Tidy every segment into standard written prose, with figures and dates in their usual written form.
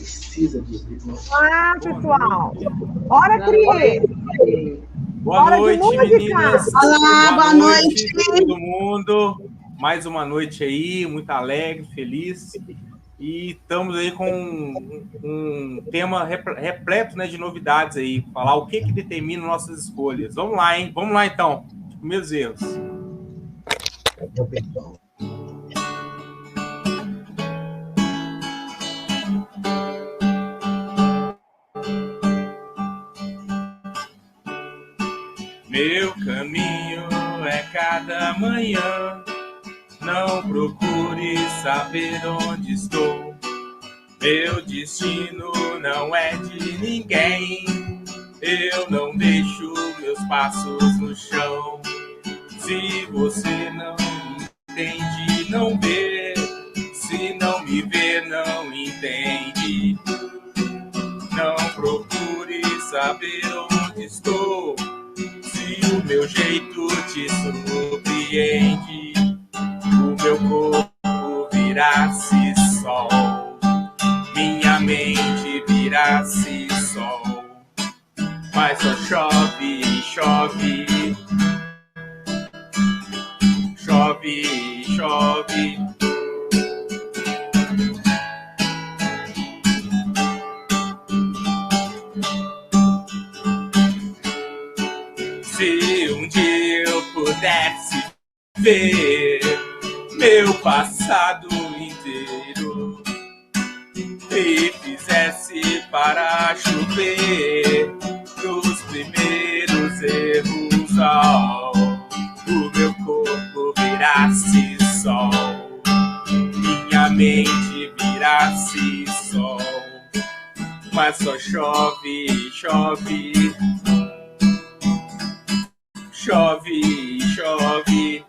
precisa de... Olá, pessoal. Bora, Cris. Boa noite, meninas. Olá, boa noite. Todo mundo. Mais uma noite aí, muito alegre, feliz. E estamos aí com um tema repleto, né, de novidades aí. Falar o que determina nossas escolhas. Vamos lá, hein? Vamos lá, então. Primeiros erros. Meu caminho é cada manhã. Não procure saber onde estou. Meu destino não é de ninguém. Eu não deixo meus passos no chão. Se você não entende, não vê. Se não me vê, não entende. Não procure saber onde estou. Se o meu jeito te surpreende, o meu corpo vira-se sol, minha mente vira-se sol, mas só chove, chove, chove, chove. Se um dia eu pudesse ver meu passado inteiro e fizesse para chover nos primeiros erros, o meu corpo virasse sol, minha mente virasse sol, mas só chove, chove, chove, chove.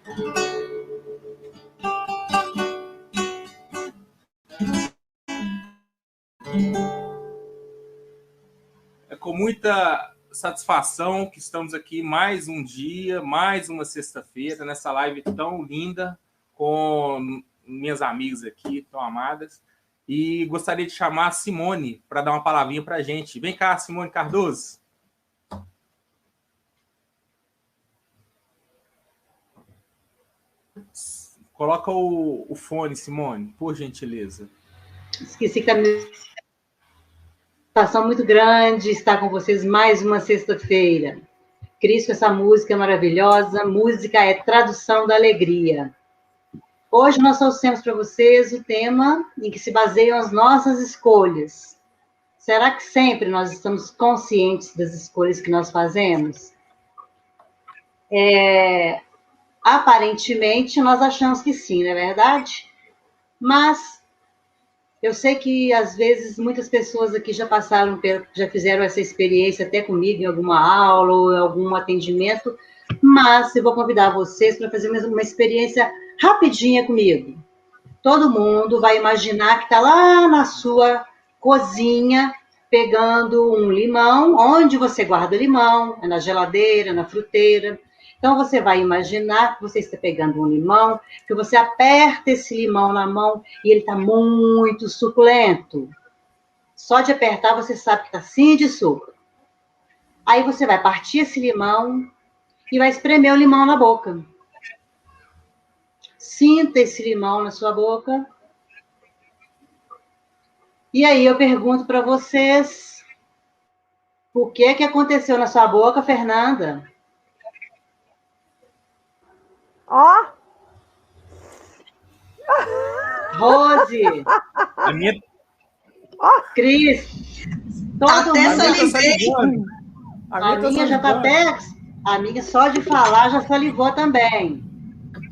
É com muita satisfação que estamos aqui mais um dia, mais uma sexta-feira, nessa live tão linda, com minhas amigas aqui, tão amadas. E gostaria de chamar a Simone para dar uma palavrinha para a gente. Vem cá, Simone Cardoso. Coloca o fone, Simone, por gentileza. Esqueci que a minha satisfação muito grande estar com vocês mais uma sexta-feira. Cris, essa música é maravilhosa. Música é tradução da alegria. Hoje nós trouxemos para vocês o tema em que se baseiam as nossas escolhas. Será que sempre nós estamos conscientes das escolhas que nós fazemos? Aparentemente, nós achamos que sim, não é verdade? Mas eu sei que, às vezes, muitas pessoas aqui já fizeram essa experiência até comigo em alguma aula ou em algum atendimento, mas eu vou convidar vocês para fazer uma experiência rapidinha comigo. Todo mundo vai imaginar que está lá na sua cozinha, pegando um limão. Onde você guarda o limão? É na geladeira, na fruteira. Então, você vai imaginar que você está pegando um limão, que você aperta esse limão na mão e ele está muito suculento. Só de apertar, você sabe que está assim de suco. Aí, você vai partir esse limão e vai espremer o limão na boca. Sinta esse limão na sua boca. E aí, eu pergunto para vocês, o que aconteceu na sua boca, Fernanda? Ó! Rose! A minha... Cris! Todo Até mundo... salivei. A minha já está até... A minha, só de falar, já salivou também.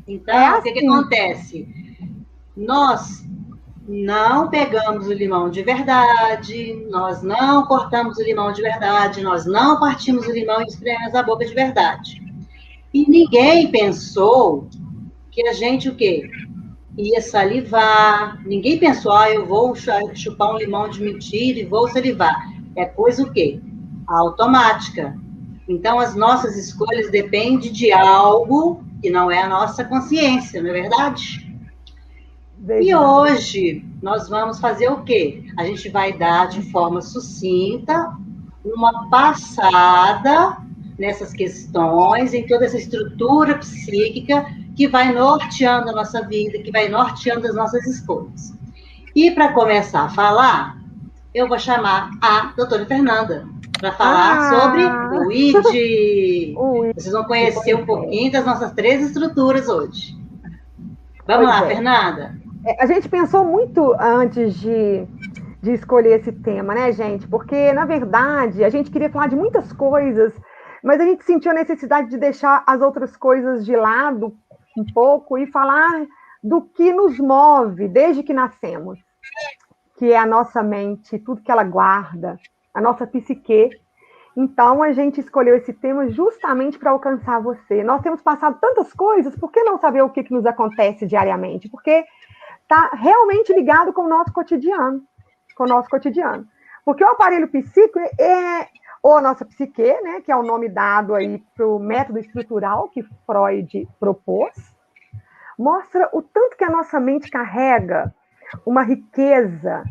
Então, o que acontece? Nós não pegamos o limão de verdade, nós não cortamos o limão de verdade, nós não partimos o limão e esprememos a boca de verdade. E ninguém pensou que a gente, o quê? Ia salivar. Ninguém pensou, eu vou chupar um limão de mentira e vou salivar. É coisa o quê? Automática. Então, as nossas escolhas dependem de algo que não é a nossa consciência, não é verdade? E hoje, nós vamos fazer o quê? A gente vai dar de forma sucinta uma passada nessas questões, em toda essa estrutura psíquica que vai norteando a nossa vida, que vai norteando as nossas escolhas. E para começar a falar, eu vou chamar a doutora Fernanda para falar sobre o ID. Vocês vão conhecer um pouquinho das nossas 3 estruturas hoje. Vamos lá, Fernanda? A gente pensou muito antes de escolher esse tema, né, gente? Porque, na verdade, a gente queria falar de muitas coisas, mas a gente sentiu a necessidade de deixar as outras coisas de lado um pouco e falar do que nos move desde que nascemos, que é a nossa mente, tudo que ela guarda, a nossa psique. Então, a gente escolheu esse tema justamente para alcançar você. Nós temos passado tantas coisas, por que não saber o que nos acontece diariamente? Porque está realmente ligado com o nosso cotidiano. Porque o aparelho psíquico ou a nossa psique, né, que é o nome dado aí para o método estrutural que Freud propôs, mostra o tanto que a nossa mente carrega uma riqueza,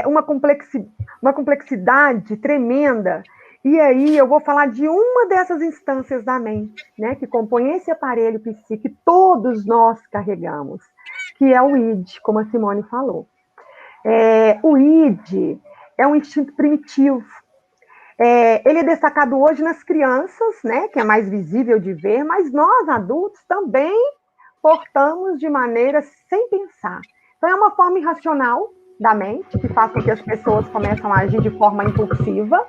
uma complexidade tremenda. E aí eu vou falar de uma dessas instâncias da mente, né, que compõe esse aparelho psíquico que todos nós carregamos, que é o id, como a Simone falou. O id é um instinto primitivo. Ele é destacado hoje nas crianças, né, que é mais visível de ver, mas nós, adultos, também portamos de maneira sem pensar. Então, é uma forma irracional da mente, que faz com que as pessoas começam a agir de forma impulsiva,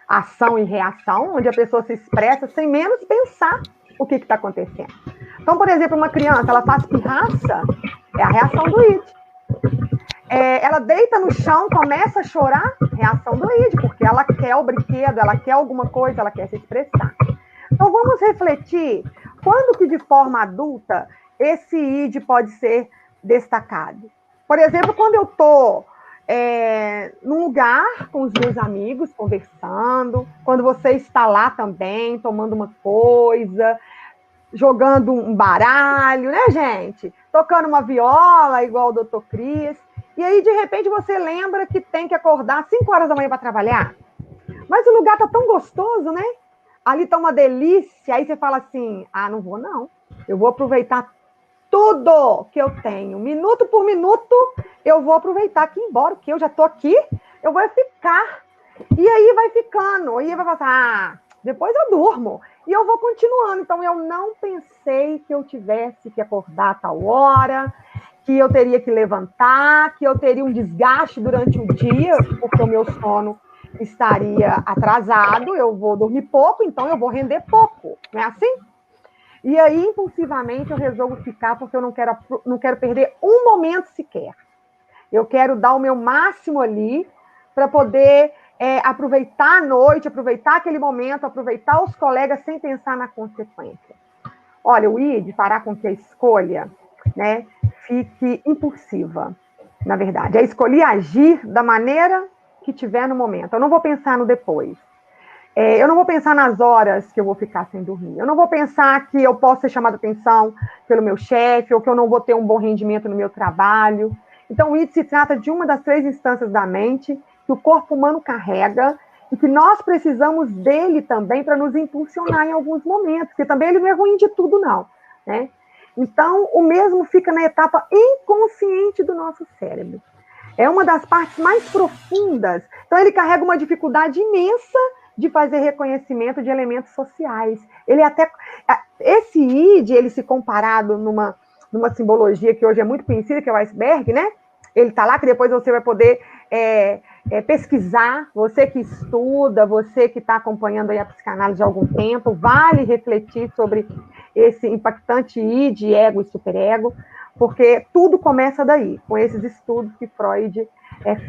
ação e reação, onde a pessoa se expressa sem menos pensar o que está acontecendo. Então, por exemplo, uma criança, ela faz pirraça, é a reação do id. Ela deita no chão, começa a chorar, reação do id, porque ela quer o brinquedo, ela quer alguma coisa, ela quer se expressar. Então, vamos refletir quando que, de forma adulta, esse id pode ser destacado. Por exemplo, quando eu estou num lugar com os meus amigos, conversando, quando você está lá também, tomando uma coisa, jogando um baralho, né, gente? Tocando uma viola, igual o Dr. Cris. E aí, de repente, você lembra que tem que acordar às 5 horas da manhã para trabalhar. Mas o lugar tá tão gostoso, né? Ali tá uma delícia. Aí você fala assim, não vou não. Eu vou aproveitar tudo que eu tenho. Minuto por minuto, eu vou aproveitar aqui, embora que eu já tô aqui, eu vou ficar. E aí vai ficando. E aí vai passar, depois eu durmo. E eu vou continuando. Então, eu não pensei que eu tivesse que acordar a tal hora, que eu teria que levantar, que eu teria um desgaste durante o dia, porque o meu sono estaria atrasado, eu vou dormir pouco, então eu vou render pouco. Não é assim? E aí, impulsivamente, eu resolvo ficar, porque eu não quero perder um momento sequer. Eu quero dar o meu máximo ali para poder aproveitar a noite, aproveitar aquele momento, aproveitar os colegas sem pensar na consequência. Olha, o id fará com que a escolha, né, fique impulsiva, na verdade. É escolher agir da maneira que tiver no momento. Eu não vou pensar no depois. Eu não vou pensar nas horas que eu vou ficar sem dormir. Eu não vou pensar que eu posso ser chamada atenção pelo meu chefe ou que eu não vou ter um bom rendimento no meu trabalho. Então, o id se trata de uma das 3 instâncias da mente que o corpo humano carrega e que nós precisamos dele também para nos impulsionar em alguns momentos, porque também ele não é ruim de tudo, não, né? Então, o mesmo fica na etapa inconsciente do nosso cérebro. É uma das partes mais profundas. Então, ele carrega uma dificuldade imensa de fazer reconhecimento de elementos sociais. Esse id, ele se comparado numa simbologia que hoje é muito conhecida, que é o iceberg, né? Ele está lá, que depois você vai poder pesquisar, você que estuda, você que está acompanhando aí a psicanálise há algum tempo, vale refletir sobre esse impactante id, ego e superego, porque tudo começa daí, com esses estudos que Freud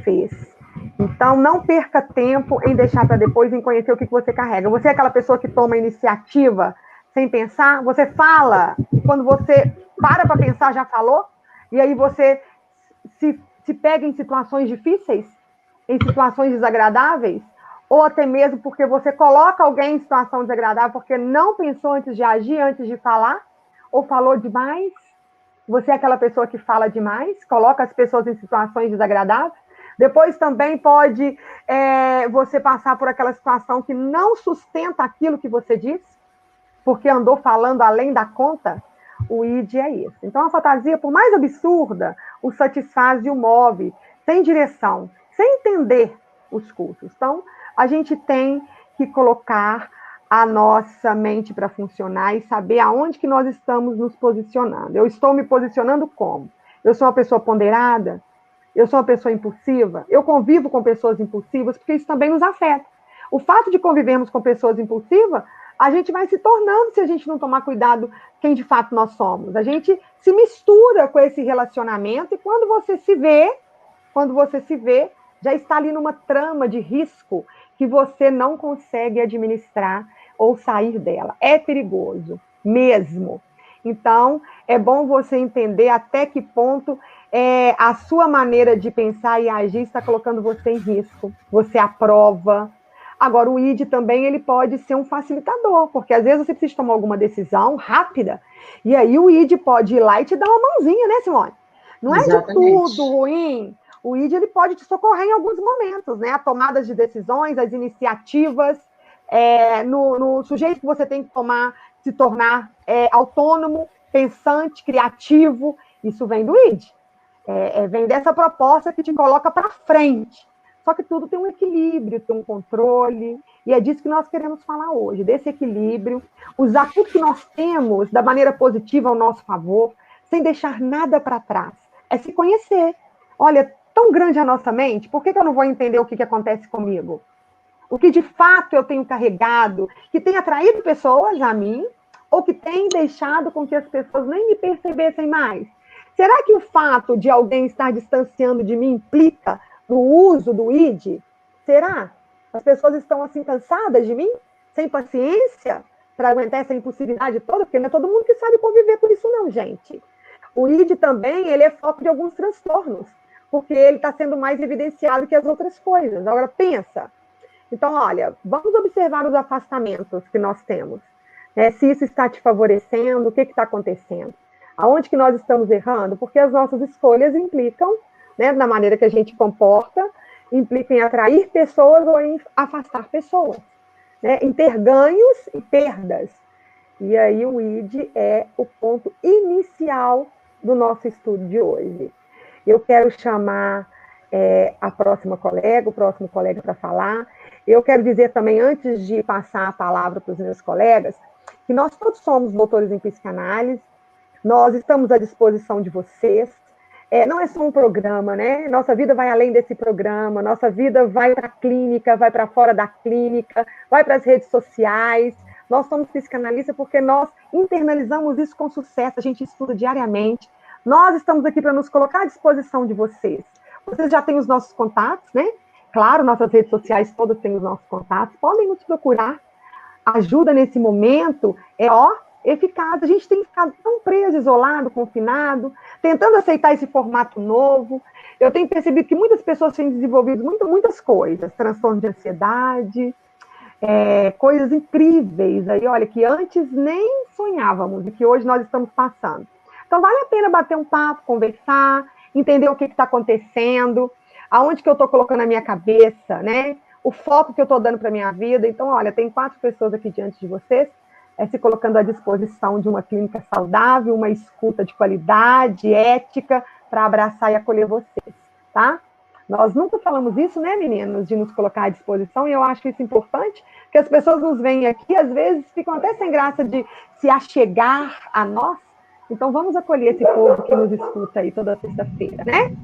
fez. Então, não perca tempo em deixar para depois, em conhecer o que você carrega. Você é aquela pessoa que toma iniciativa sem pensar? Você fala, e quando você para pensar, já falou? E aí você se pega em situações difíceis? Em situações desagradáveis? Ou até mesmo porque você coloca alguém em situação desagradável porque não pensou antes de agir, antes de falar? Ou falou demais? você é aquela pessoa que fala demais, coloca as pessoas em situações desagradáveis. Depois também pode você passar por aquela situação que não sustenta aquilo que você disse, porque andou falando além da conta. O id é isso. Então, a fantasia, por mais absurda, o satisfaz e o move, sem direção, sem entender os cursos. Então, a gente tem que colocar a nossa mente para funcionar e saber aonde que nós estamos nos posicionando. Eu estou me posicionando como? Eu sou uma pessoa ponderada? Eu sou uma pessoa impulsiva? Eu convivo com pessoas impulsivas porque isso também nos afeta. O fato de convivermos com pessoas impulsivas, a gente vai se tornando, se a gente não tomar cuidado, quem de fato nós somos. A gente se mistura com esse relacionamento e quando você se vê, já está ali numa trama de risco que você não consegue administrar ou sair dela. É perigoso, mesmo. Então, é bom você entender até que ponto a sua maneira de pensar e agir está colocando você em risco. Você aprova. Agora, o id também ele pode ser um facilitador, porque às vezes você precisa tomar alguma decisão rápida, e aí o id pode ir lá e te dar uma mãozinha, né, Simone? Não é de tudo ruim. O id ele pode te socorrer em alguns momentos, né? A tomada de decisões, as iniciativas, no sujeito que você tem que tomar, se tornar autônomo, pensante, criativo. Isso vem do id. Vem dessa proposta que te coloca para frente. Só que tudo tem um equilíbrio, tem um controle, e é disso que nós queremos falar hoje, desse equilíbrio, usar tudo que nós temos da maneira positiva ao nosso favor, sem deixar nada para trás. É se conhecer. Olha, tão grande a nossa mente, por que eu não vou entender o que acontece comigo? O que de fato eu tenho carregado, que tem atraído pessoas a mim, ou que tem deixado com que as pessoas nem me percebessem mais? Será que o fato de alguém estar distanciando de mim implica no uso do id? Será? As pessoas estão assim cansadas de mim? Sem paciência para aguentar essa impulsividade toda? Porque não é todo mundo que sabe conviver com isso não, gente. O id também, ele é foco de alguns transtornos, porque ele está sendo mais evidenciado que as outras coisas. Agora, pensa. Então, olha, vamos observar os afastamentos que nós temos. Se isso está te favorecendo, o que está acontecendo? Aonde que nós estamos errando? Porque as nossas escolhas implicam, na maneira que a gente comporta, implica em atrair pessoas ou em afastar pessoas, em ter ganhos e perdas. E aí o id é o ponto inicial do nosso estudo de hoje. Eu quero chamar a próxima colega, o próximo colega para falar. Eu quero dizer também, antes de passar a palavra para os meus colegas, que nós todos somos doutores em psicanálise, nós estamos à disposição de vocês. Não é só um programa, né? Nossa vida vai além desse programa, nossa vida vai para a clínica, vai para fora da clínica, vai para as redes sociais. Nós somos psicanalistas porque nós internalizamos isso com sucesso, a gente estuda diariamente. Nós estamos aqui para nos colocar à disposição de vocês. Vocês já têm os nossos contatos, né? Claro, nossas redes sociais todas têm os nossos contatos, podem nos procurar. Ajuda nesse momento eficaz. A gente tem ficado tão preso, isolado, confinado, tentando aceitar esse formato novo. Eu tenho percebido que muitas pessoas têm desenvolvido muitas coisas, transtorno de ansiedade, coisas incríveis aí, olha, que antes nem sonhávamos e que hoje nós estamos passando. Então, vale a pena bater um papo, conversar, entender o que está acontecendo, aonde que eu estou colocando a minha cabeça, né? O foco que eu estou dando para a minha vida. Então, olha, tem 4 pessoas aqui diante de vocês, se colocando à disposição de uma clínica saudável, uma escuta de qualidade, ética, para abraçar e acolher vocês, tá? Nós nunca falamos isso, né, meninos, de nos colocar à disposição, e eu acho isso importante, porque as pessoas nos veem aqui, às vezes ficam até sem graça de se achegar a nós. Então, vamos acolher esse povo que nos escuta aí toda sexta-feira, né?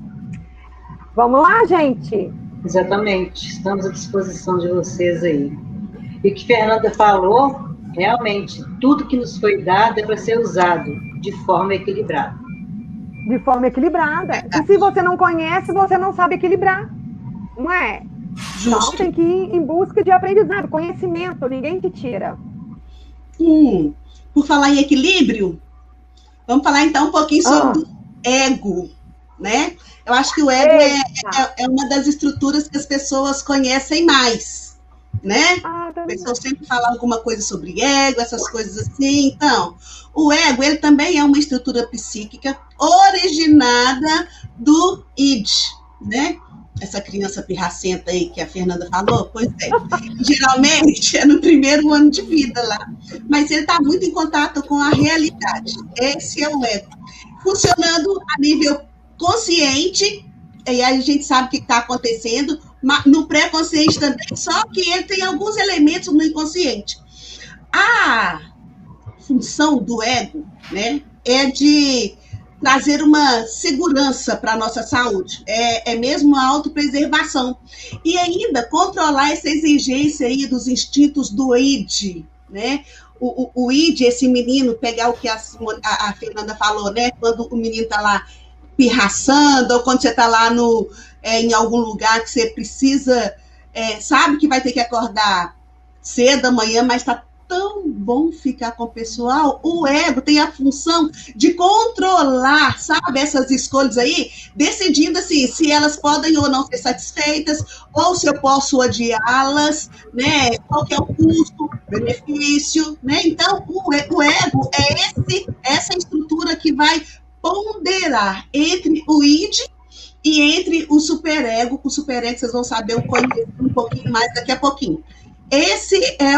Vamos lá, gente? Exatamente, estamos à disposição de vocês aí. E o que a Fernanda falou, realmente, tudo que nos foi dado é para ser usado de forma equilibrada. De forma equilibrada. E se você não conhece, você não sabe equilibrar. Não é? Justo. Então, tem que ir em busca de aprendizado, conhecimento, ninguém te tira. Por falar em equilíbrio, vamos falar então um pouquinho sobre o ego, né? Eu acho que o ego é uma das estruturas que as pessoas conhecem mais, né? A pessoa sempre fala alguma coisa sobre ego, essas coisas assim. Então, o ego, ele também é uma estrutura psíquica originada do id, né? Essa criança pirracenta aí que a Fernanda falou, pois é. Geralmente é no primeiro ano de vida lá. Mas ele está muito em contato com a realidade. Esse é o ego. Funcionando a nível consciente, e aí a gente sabe o que está acontecendo, no pré-consciente também, só que ele tem alguns elementos no inconsciente. A função do ego, né, é de trazer uma segurança para a nossa saúde, é mesmo a autopreservação, e ainda controlar essa exigência aí dos instintos do id, né? O id, esse menino, pegar o que a Fernanda falou, né? Quando o menino está lá pirraçando, ou quando você está lá em algum lugar que você precisa, sabe que vai ter que acordar cedo amanhã, mas está tão bom ficar com o pessoal. O ego tem a função de controlar, sabe, essas escolhas aí, decidindo assim, se elas podem ou não ser satisfeitas, ou se eu posso odiá-las, né? Qual que é o custo, benefício, né? Então, o ego é essa estrutura que vai ponderar entre o id e entre o superego. O superego vocês vão saber um pouquinho mais daqui a pouquinho. Esse é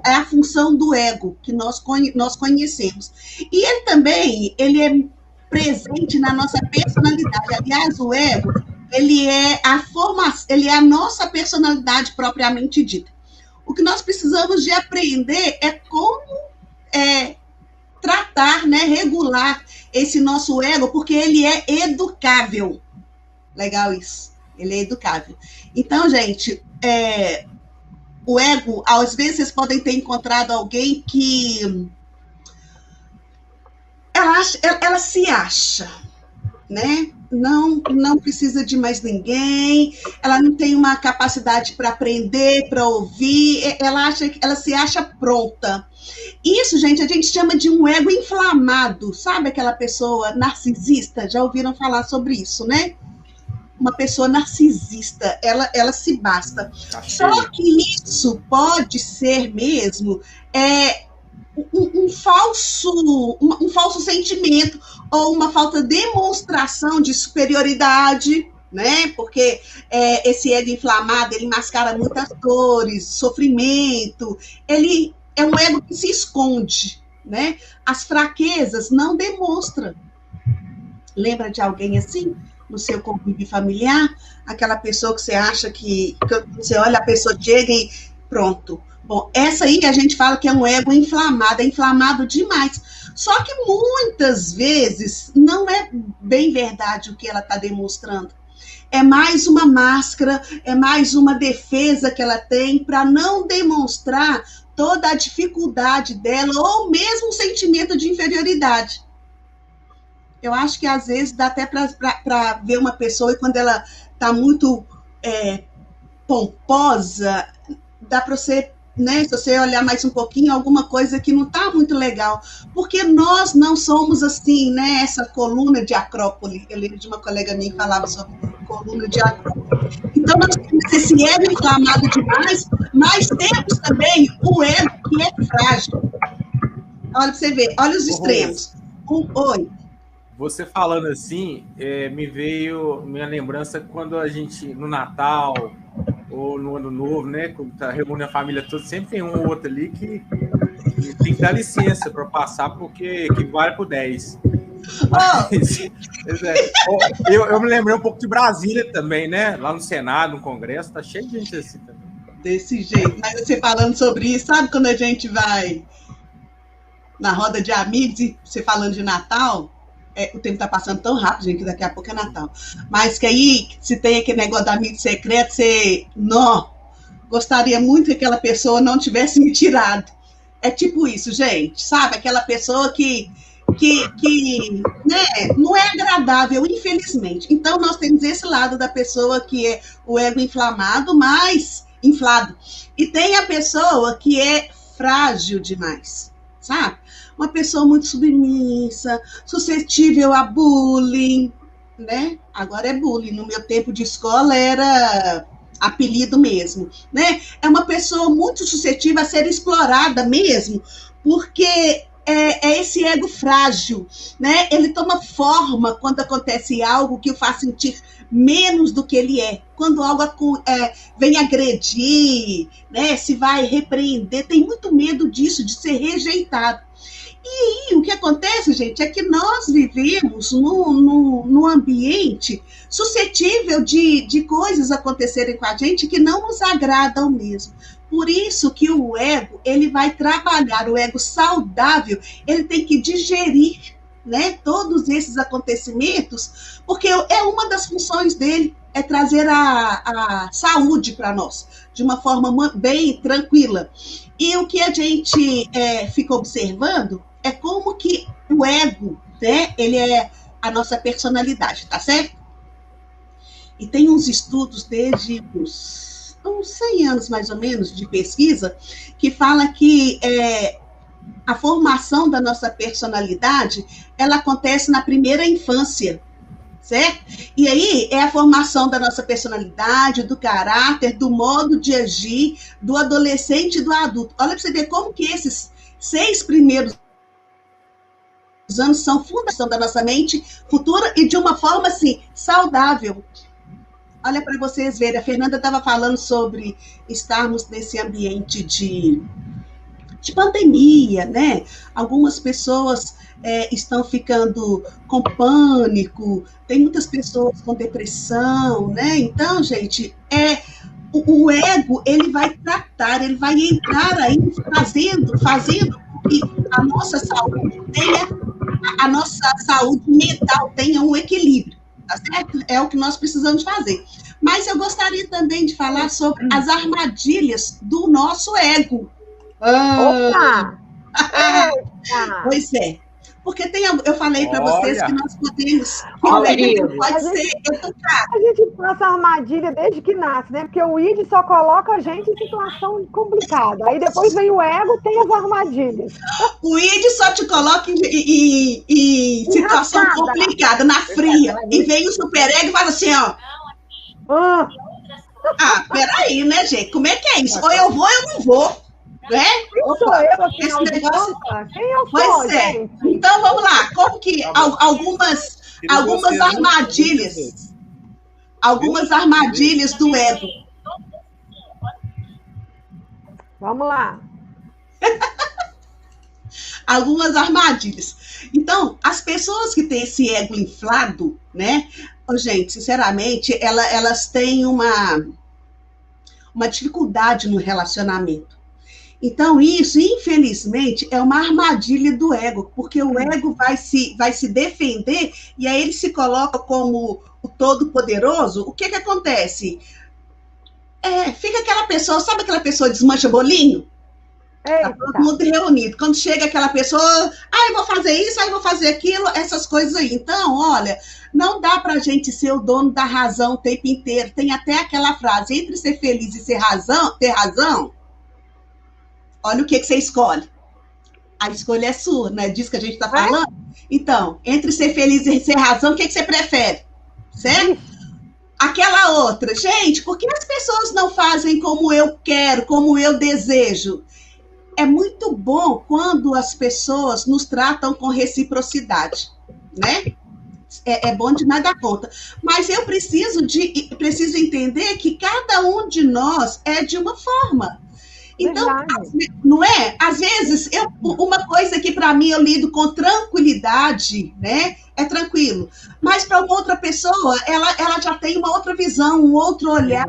a função do ego que nós conhecemos. E ele também é presente na nossa personalidade. Aliás, o ego, ele é a nossa personalidade propriamente dita. O que nós precisamos de aprender é como tratar, né, regular esse nosso ego, porque ele é educável. Legal isso. Ele é educável. Então, gente, o ego, às vezes vocês podem ter encontrado alguém que ela se acha, né? Não precisa de mais ninguém, ela não tem uma capacidade para aprender, para ouvir, ela se acha pronta. Isso, gente, a gente chama de um ego inflamado, sabe aquela pessoa narcisista? Já ouviram falar sobre isso, né? Uma pessoa narcisista, ela se basta. Só que isso pode ser mesmo um falso sentimento ou uma falta de demonstração de superioridade, né? Porque esse ego inflamado, ele mascara muitas dores, sofrimento, ele é um ego que se esconde, né? As fraquezas não demonstra. Lembra de alguém assim? No seu convívio familiar, aquela pessoa que você acha que você olha, a pessoa chega e pronto. Bom, essa aí que a gente fala que é um ego inflamado, é inflamado demais. Só que muitas vezes não é bem verdade o que ela está demonstrando. É mais uma máscara, é mais uma defesa que ela tem para não demonstrar toda a dificuldade dela ou mesmo um sentimento de inferioridade. Eu acho que às vezes dá até para ver uma pessoa e quando ela está muito pomposa, dá para você, né, se você olhar mais um pouquinho, alguma coisa que não está muito legal. Porque nós não somos assim, né, essa coluna de Acrópole. Eu lembro de uma colega minha que falava sobre coluna de Acrópole. Então nós temos esse ego inflamado demais, mas temos também o ego que é frágil. Olha para você ver, olha os extremos. Oi. Você falando assim, me veio minha lembrança quando a gente, no Natal ou no Ano Novo, né, quando tá reúne a família toda, sempre tem um ou outro ali que tem que dar licença para passar, porque vale por 10. Mas, eu me lembrei um pouco de Brasília também, né? Lá no Senado, no Congresso, tá cheio de gente assim também. Desse jeito. Mas você falando sobre isso, sabe quando a gente vai na roda de amigos e você falando de Natal... o tempo está passando tão rápido, gente, que daqui a pouco é Natal. Mas que aí, se tem aquele negócio da amigo secreto, você gostaria muito que aquela pessoa não tivesse me tirado. É tipo isso, gente, sabe? Aquela pessoa que né, não é agradável, infelizmente. Então, nós temos esse lado da pessoa que é o ego inflamado, mas inflado. E tem a pessoa que é frágil demais, sabe? Uma pessoa muito submissa, suscetível a bullying, né? Agora é bullying. No meu tempo de escola era apelido mesmo, né? É uma pessoa muito suscetível a ser explorada mesmo, porque é esse ego frágil, né? Ele toma forma quando acontece algo que o faz sentir menos do que ele é. Quando algo vem agredir, né? Se vai repreender, tem muito medo disso, de ser rejeitado. E aí, o que acontece, gente, é que nós vivemos num ambiente suscetível de coisas acontecerem com a gente que não nos agradam mesmo. Por isso que o ego, ele vai trabalhar, o ego saudável, ele tem que digerir, né, todos esses acontecimentos, porque é uma das funções dele, é trazer a saúde para nós, de uma forma bem tranquila. E o que a gente fica observando é como que o ego, né, ele é a nossa personalidade, tá certo? E tem uns estudos desde uns 100 anos, mais ou menos, de pesquisa, que fala que a formação da nossa personalidade, ela acontece na primeira infância, certo? E aí é a formação da nossa personalidade, do caráter, do modo de agir, do adolescente e do adulto. Olha para você ver como que esses 6 primeiros anos são fundação da nossa mente futura e de uma forma, assim, saudável. Olha para vocês verem, a Fernanda estava falando sobre estarmos nesse ambiente de pandemia, né? Algumas pessoas estão ficando com pânico, tem muitas pessoas com depressão, né? Então, gente, o ego, ele vai tratar, ele vai entrar aí fazendo com que a nossa saúde a nossa saúde mental tenha um equilíbrio, tá certo? É o que nós precisamos fazer. Mas eu gostaria também de falar sobre as armadilhas do nosso ego. Opa! Pois é. Porque eu falei para vocês que nós podemos... pode ser educado. A gente passa a armadilha desde que nasce, né? Porque o id só coloca a gente em situação complicada. Aí depois vem o ego, tem as armadilhas. O id só te coloca em situação complicada, na fria. E vem o superego e fala assim, ó... peraí, né, gente? Como é que é isso? Ou eu vou ou eu não vou. Né? Quem sou eu aqui na negócio? Quem eu sou, gente? Então, vamos lá. Como que algumas armadilhas... Algumas armadilhas do ego. Vamos lá. Algumas armadilhas. Então, as pessoas que têm esse ego inflado, né? Gente, sinceramente, elas têm uma dificuldade no relacionamento. Então, isso, infelizmente, é uma armadilha do ego, porque o ego vai se defender e aí ele se coloca como o todo-poderoso. O que acontece? Fica aquela pessoa, sabe aquela pessoa desmancha bolinho? Tá todo mundo reunido. Quando chega aquela pessoa, eu vou fazer isso, eu vou fazer aquilo, essas coisas aí. Então, olha, não dá pra gente ser o dono da razão o tempo inteiro. Tem até aquela frase, entre ser feliz e ter razão, olha o que você escolhe. A escolha é sua, não é disso que a gente está falando? Então, entre ser feliz e ser razão, o que você prefere? Certo? Aquela outra. Gente, por que as pessoas não fazem como eu quero, como eu desejo? É muito bom quando as pessoas nos tratam com reciprocidade, né? É bom demais da conta. Mas eu preciso entender que cada um de nós é de uma forma. Então, não é? Às vezes, uma coisa que para mim eu lido com tranquilidade, né? É tranquilo. Mas para uma outra pessoa, ela já tem uma outra visão, um outro olhar.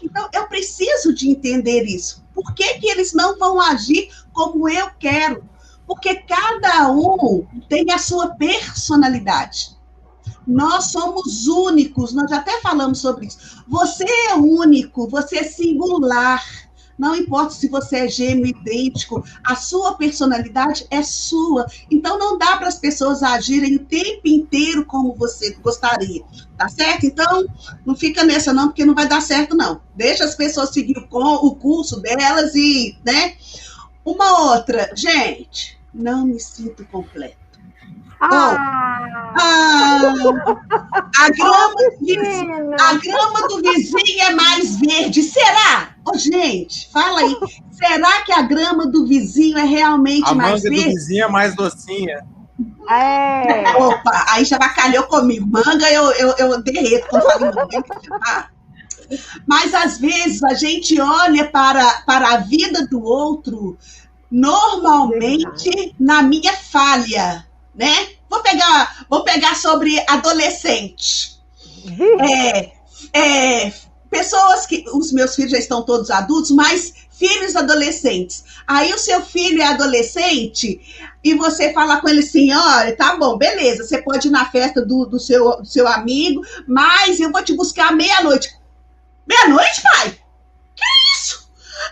Então, eu preciso de entender isso. Por que eles não vão agir como eu quero? Porque cada um tem a sua personalidade. Nós somos únicos, nós já até falamos sobre isso. Você é único, você é singular. Não importa se você é gêmeo, idêntico, a sua personalidade é sua. Então, não dá para as pessoas agirem o tempo inteiro como você gostaria, tá certo? Então, não fica nessa não, porque não vai dar certo, não. Deixa as pessoas seguir o curso delas e, né? Uma outra, gente, não me sinto completo. A grama do vizinho é mais verde. Será? Gente, fala aí. Será que a grama do vizinho é realmente mais verde? A manga do vizinho é mais docinha. Opa, aí já bacalhou comigo. Manga eu derreto quando falo em manga. Mas às vezes a gente olha para a vida do outro normalmente na minha falha, né? Vou pegar sobre adolescente. Pessoas que... Os meus filhos já estão todos adultos, mas filhos adolescentes. Aí o seu filho é adolescente e você fala com ele assim, olha, tá bom, beleza, você pode ir na festa do seu amigo, mas eu vou te buscar meia-noite. Meia-noite, pai? Que isso?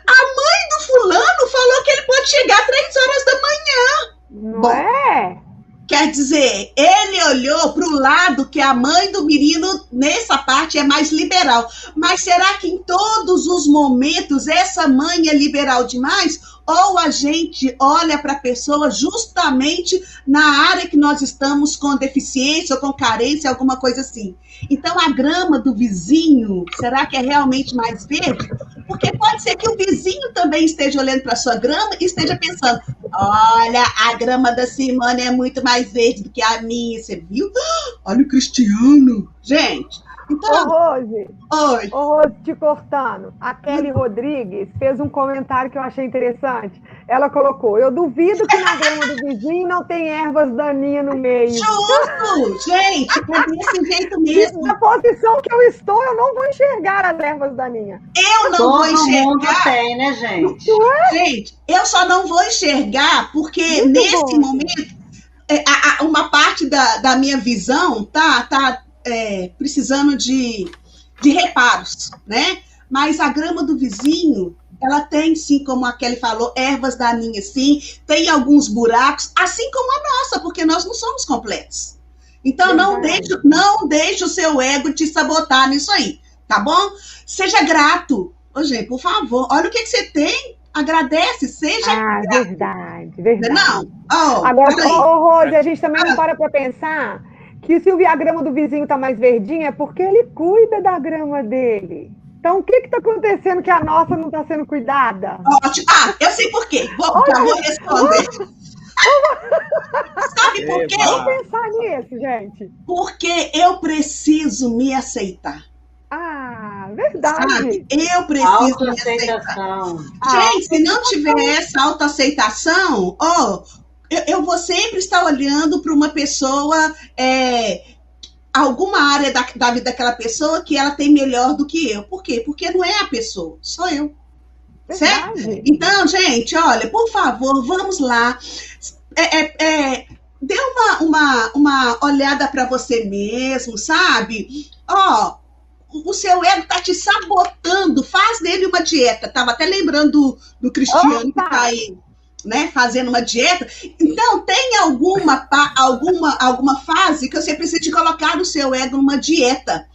A mãe do fulano falou que ele pode chegar 3 horas da manhã. Não é? Quer dizer, ele olhou para o lado que a mãe do menino, nessa parte, é mais liberal. Mas será que em todos os momentos essa mãe é liberal demais? Ou a gente olha para a pessoa justamente na área que nós estamos com deficiência ou com carência, alguma coisa assim? Então, a grama do vizinho, será que é realmente mais verde? Porque pode ser que o vizinho também esteja olhando para a sua grama e esteja pensando, olha, a grama da Simone é muito mais verde do que a minha, você viu? Olha o Cristiano. Gente, então... Rose. Oi. Rose, te cortando. A Kelly Rodrigues fez um comentário que eu achei interessante. Ela colocou, eu duvido que na grama do vizinho não tem ervas daninhas no meio. Justo! Gente, é desse jeito mesmo. Na posição que eu estou, eu não vou enxergar as ervas daninhas. Eu não vou enxergar. Todo mundo tem, né, gente? Gente, eu só não vou enxergar porque nesse momento, uma parte da minha visão tá precisando de reparos, né? Mas a grama do vizinho, ela tem, sim, como a Kelly falou, ervas daninhas, sim, tem alguns buracos, assim como a nossa, porque nós não somos completos. Então, não deixe o seu ego te sabotar nisso aí, tá bom? Seja grato. Ô, gente, por favor, olha o que você tem, agradece, seja grato. Verdade. Não? Agora, Rose, a gente também não para pensar que se a grama do vizinho está mais verdinha é porque ele cuida da grama dele. Então, o que está acontecendo que a nossa não está sendo cuidada? Ótimo. Eu sei por quê. Vou responder. Sabe por quê? Vamos pensar nisso, gente. Porque eu preciso me aceitar. Verdade. Sabe? Eu preciso me aceitar. Gente, se não tiver essa autoaceitação, eu vou sempre estar olhando para uma pessoa, alguma área da vida daquela pessoa que ela tem melhor do que eu. Por quê? Porque não é a pessoa, sou eu. Verdade. Certo? Então, gente, olha, por favor, vamos lá. Dê uma olhada para você mesmo, sabe? O seu ego está te sabotando, faz dele uma dieta. Estava até lembrando do Cristiano que está aí, né, fazendo uma dieta. Então, tem alguma fase que você precisa de colocar o seu ego numa dieta,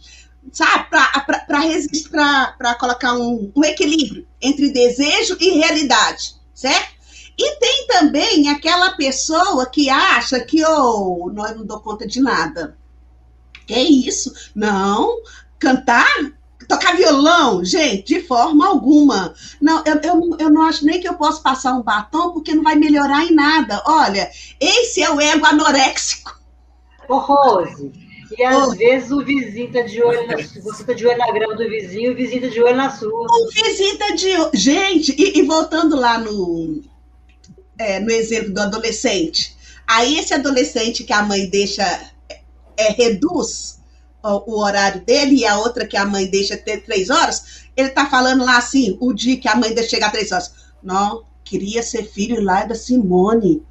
sabe? Para colocar um equilíbrio entre desejo e realidade, certo? E tem também aquela pessoa que acha que nós não dou conta de nada. Que isso? Não. Cantar? Tocar violão? Gente, de forma alguma. Não, eu não acho nem que eu posso passar um batom, porque não vai melhorar em nada. Olha, esse é o ego anoréxico. Ô, Rose, e às vezes o vizinho está de olho, você está de olho na grama do vizinho, o vizinho está de olho na sua. O vizinho está de olho. Gente, e voltando lá no exemplo do adolescente. Aí esse adolescente que a mãe deixa, reduz o horário dele, e a outra que a mãe deixa ter 3 horas, ele tá falando lá assim, o dia que a mãe deixa chegar 3 horas. Não, queria ser filho lá da Simone,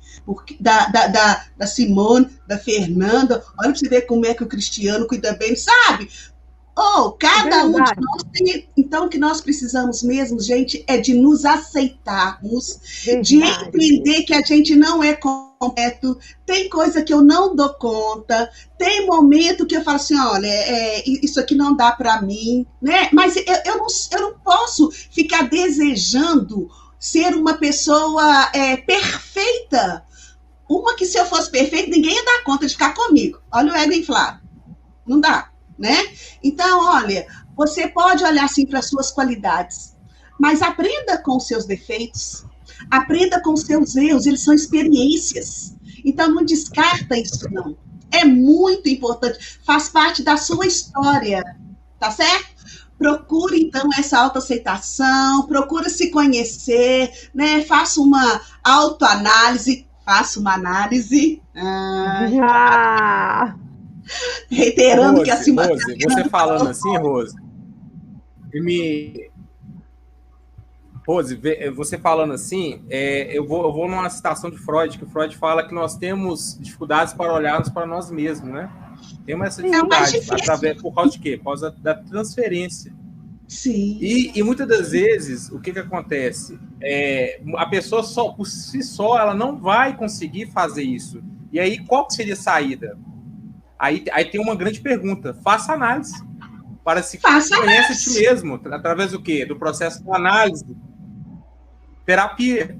da Simone, da Fernanda. Olha pra você ver como é que o Cristiano cuida bem, sabe? Cada um de nós tem... Então, o que nós precisamos mesmo, gente, é de nos aceitarmos, de entender que a gente não é completo, tem coisa que eu não dou conta, tem momento que eu falo assim, olha, isso aqui não dá para mim, né? Mas eu não posso ficar desejando ser uma pessoa perfeita Uma que se eu fosse perfeito, ninguém ia dar conta de ficar comigo. Olha o ego inflado. Não dá, né? Então, olha, você pode olhar assim para as suas qualidades, mas aprenda com os seus defeitos, aprenda com os seus erros, eles são experiências. Então, não descarta isso, não. É muito importante, faz parte da sua história, tá certo? Procure, então, essa autoaceitação, procure se conhecer, né? Faça uma autoanálise, faça uma análise. Reiterando Rose, que acima... Rose, você falando assim, Rose, Rose, você falando assim, eu vou numa citação de Freud, que Freud fala que nós temos dificuldades para olharmos para nós mesmos, né? Temos essa dificuldade por causa de quê? Por causa da transferência. Sim. E muitas das vezes, o que acontece? A pessoa por si só, ela não vai conseguir fazer isso. E aí, qual que seria a saída? Aí tem uma grande pergunta. Faça análise. Para se conhecer a ti mesmo. Através do quê? Do processo de análise. Terapia.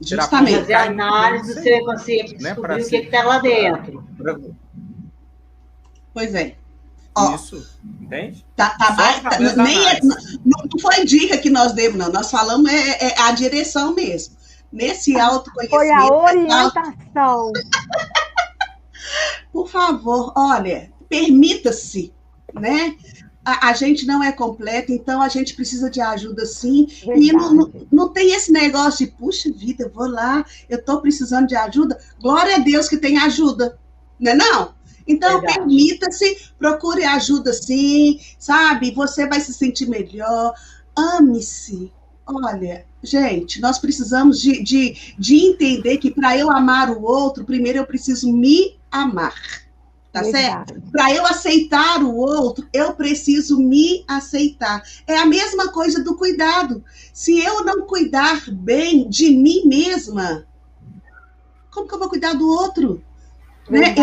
Justamente. Fazer análise, você vai conseguir descobrir o que está lá dentro. Pois é. Isso, entende? Não foi dica que nós demos, não. Nós falamos a direção mesmo. Nesse autoconhecimento. Foi a orientação. Por favor, olha, permita-se, né? A gente não é completo, então a gente precisa de ajuda, sim. Verdade. E não tem esse negócio de, puxa vida, eu vou lá, eu estou precisando de ajuda. Glória a Deus que tem ajuda, não é não? Então, permita-se, procure ajuda, sim, sabe? Você vai se sentir melhor. Ame-se. Olha, gente, nós precisamos de entender que para eu amar o outro, primeiro eu preciso me amar. Tá certo? Para eu aceitar o outro, eu preciso me aceitar. É a mesma coisa do cuidado. Se eu não cuidar bem de mim mesma, como que eu vou cuidar do outro? Né?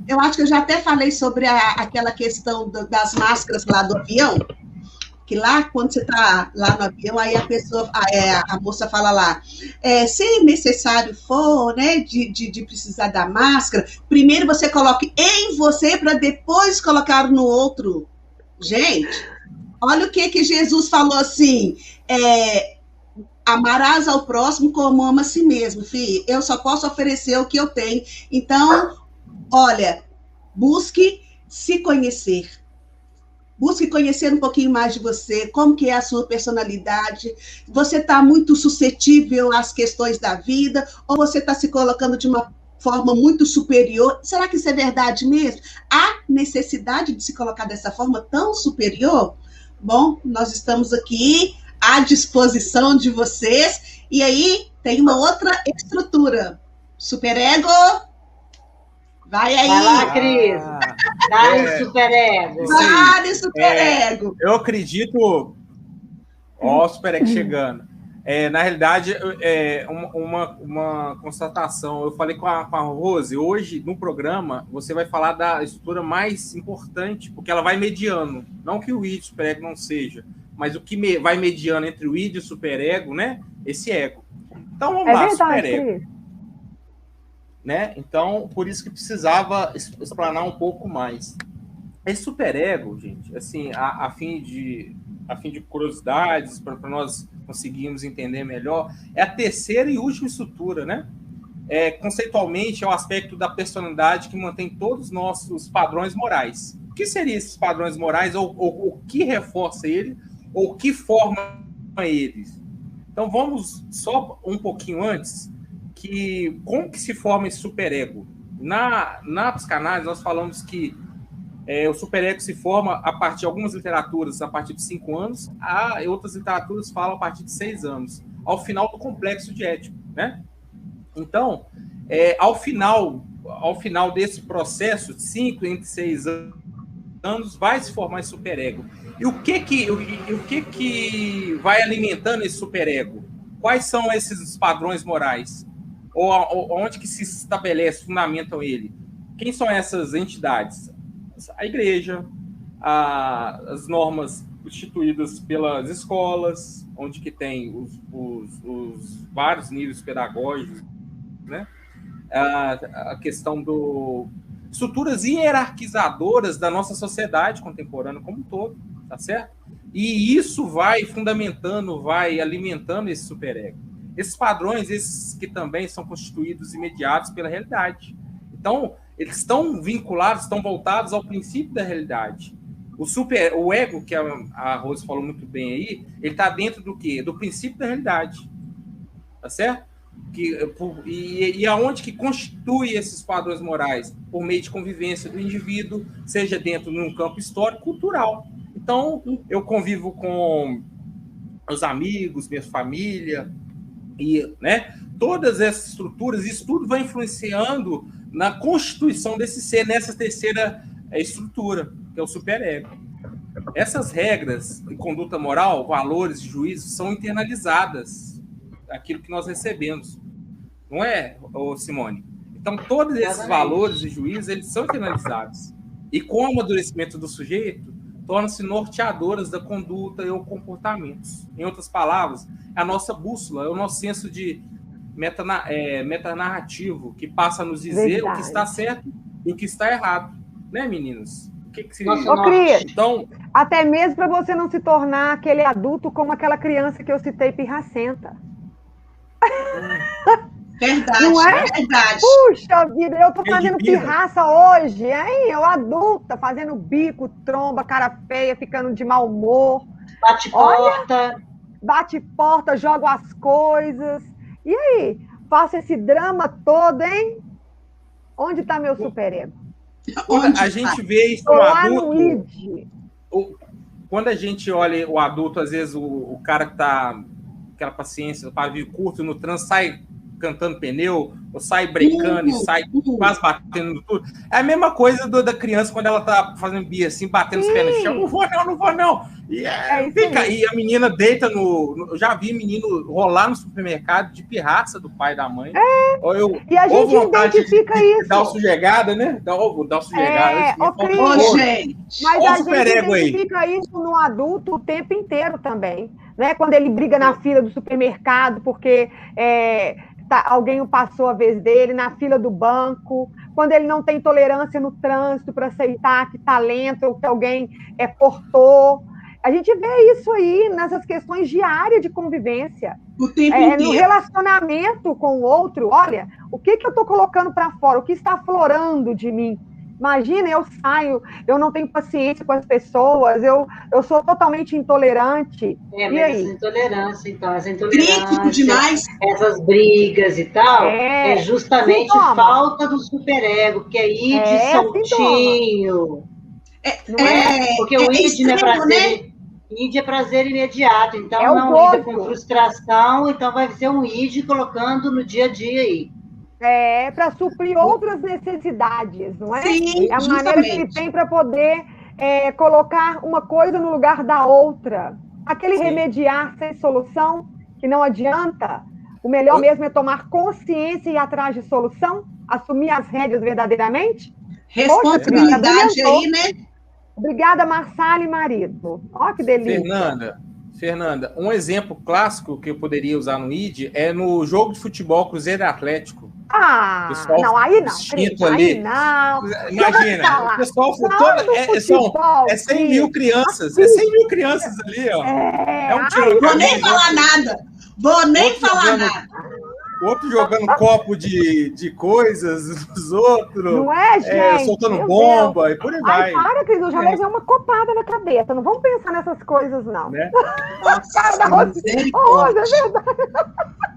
Eu acho que eu já até falei sobre aquela questão das máscaras lá do avião, que lá, quando você está lá no avião, aí a moça fala lá, se necessário for, né, de precisar da máscara, primeiro você coloque em você para depois colocar no outro. Gente, olha o que Jesus falou assim, amarás ao próximo como ama a si mesmo, filho. Eu só posso oferecer o que eu tenho. Então, olha, busque se conhecer. Busque conhecer um pouquinho mais de você, como que é a sua personalidade. Você está muito suscetível às questões da vida, ou você está se colocando de uma forma muito superior? Será que isso é verdade mesmo? Há necessidade de se colocar dessa forma tão superior? Bom, nós estamos aqui à disposição de vocês. E aí, tem uma outra estrutura. Superego... Vai aí. Vai lá, Cris. Dá-lhe superego. Dá-lhe superego. Eu acredito... Ó, o superego chegando. Na realidade, uma constatação. Eu falei com a Rose, hoje, no programa, você vai falar da estrutura mais importante, porque ela vai mediando. Não que o id e o superego não seja, mas o que vai mediando entre o id e o superego, né? Esse ego. Então, vamos lá, superego. Cris. Né? Então, por isso que precisava explanar um pouco mais. Esse superego, gente, assim, a fim de curiosidades, para nós conseguirmos entender melhor, é a terceira e última estrutura, né? Conceitualmente, é o aspecto da personalidade que mantém todos os nossos padrões morais. O que seriam esses padrões morais, ou o que reforça ele, ou o que forma eles? Então, vamos só um pouquinho antes... como que se forma esse superego? Na psicanálise, nós falamos que o superego se forma a partir de algumas literaturas, a partir de 5 anos, e outras literaturas falam a partir de 6 anos, ao final do complexo de Édipo, né? Então, ao final desse processo, de 5 entre 6 anos, vai se formar esse superego. E o que vai alimentando esse superego? Quais são esses padrões morais? Ou onde que se estabelece, fundamentam ele? Quem são essas entidades? A igreja, as normas instituídas pelas escolas, onde que tem os vários níveis pedagógicos, né? a questão do estruturas hierarquizadoras da nossa sociedade contemporânea como um todo, tá certo? E isso vai fundamentando, vai alimentando esse superego. Esses padrões, esses que também são constituídos e mediados pela realidade. Então, eles estão vinculados, estão voltados ao princípio da realidade. O ego, que a Rose falou muito bem aí, ele está dentro do quê? Do princípio da realidade. Tá certo? E aonde que constitui esses padrões morais? Por meio de convivência do indivíduo, seja dentro de um campo histórico, cultural. Então, eu convivo com meus amigos, minha família, e, né, todas essas estruturas, isso tudo vai influenciando na constituição desse ser, nessa terceira estrutura, que é o superego. Essas regras de conduta moral, valores e juízos são internalizadas, aquilo que nós recebemos. Não é, Simone? Então, todos esses valores e juízos, eles são internalizados. E com o amadurecimento do sujeito, tornam-se norteadoras da conduta e os comportamentos. Em outras palavras, é a nossa bússola, é o nosso senso de metanarrativo, que passa a nos dizer o que está certo e o que está errado. Né, meninos? O que se... Ô, Cris, então, até mesmo para você não se tornar aquele adulto como aquela criança que eu citei, pirracenta. Verdade, não é? Verdade. Puxa vida, eu tô fazendo pirraça hoje, hein? Eu adulta, fazendo bico, tromba, cara feia, ficando de mau humor. Bate porta. Bate porta, jogo as coisas. E aí? Faço esse drama todo, hein? Onde tá meu superego? A gente vê isso no adulto. Quando a gente olha o adulto, às vezes o cara que tá aquela paciência, o pavio curto no trânsito, sai cantando pneu, ou sai brincando e sai quase batendo no tudo. É a mesma coisa da criança quando ela tá fazendo birra, assim, batendo os pés no chão. Não vou não. E, e a menina deita no... Eu já vi menino rolar no supermercado de pirraça do pai e da mãe. E a gente identifica isso. Dá uma sujegada, né? Dá uma sujegada. Gente. Mas a gente identifica isso no adulto o tempo inteiro também. Né? Quando ele briga na fila do supermercado porque alguém passou a vez dele, na fila do banco, quando ele não tem tolerância no trânsito para aceitar que talento ou que alguém cortou. A gente vê isso aí nessas questões diárias de convivência. O tempo inteiro. No relacionamento com o outro, olha, o que eu estou colocando para fora, o que está aflorando de mim. Imagina, eu saio, eu não tenho paciência com as pessoas, eu sou totalmente intolerante. Mas essa intolerância, então, crítico demais. Essas brigas e tal, é justamente falta do superego, que é id soltinho. Porque o id não é prazer, né? Id é prazer imediato, então não ida com frustração, então vai ser um id colocando no dia a dia aí. Para suprir outras necessidades, não é? Sim, é a maneira que ele tem para poder colocar uma coisa no lugar da outra. Aquele remediar sem solução, que não adianta. O melhor mesmo é tomar consciência e ir atrás de solução, assumir as rédeas verdadeiramente. Responsabilidade aí, né? Obrigada, Marçal e marido. Ó, que delícia. Fernanda, um exemplo clássico que eu poderia usar no ID é no jogo de futebol Cruzeiro e Atlético. Não, aí não, Cris, aí não. Imagina, o pessoal é 100 mil crianças, ali, ó. Vou nem falar nada. Outro jogando copo de coisas dos outros. Não é, gente? Soltando bomba e por aí vai. Para, Cris, eu já levei uma copada na cabeça. Não vamos pensar nessas coisas, não. Né? Cara da Rose. É verdade.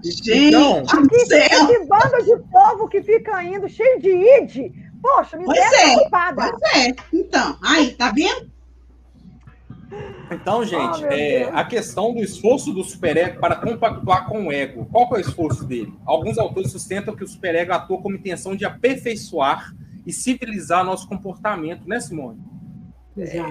Gente, esse bando de povo que fica indo cheio de id. Poxa, me deu uma copada. Então, aí, tá vendo? Então, gente, a questão do esforço do superego para compactuar com o ego. Qual que é o esforço dele? Alguns autores sustentam que o superego atua como intenção de aperfeiçoar e civilizar nosso comportamento, né, Simone?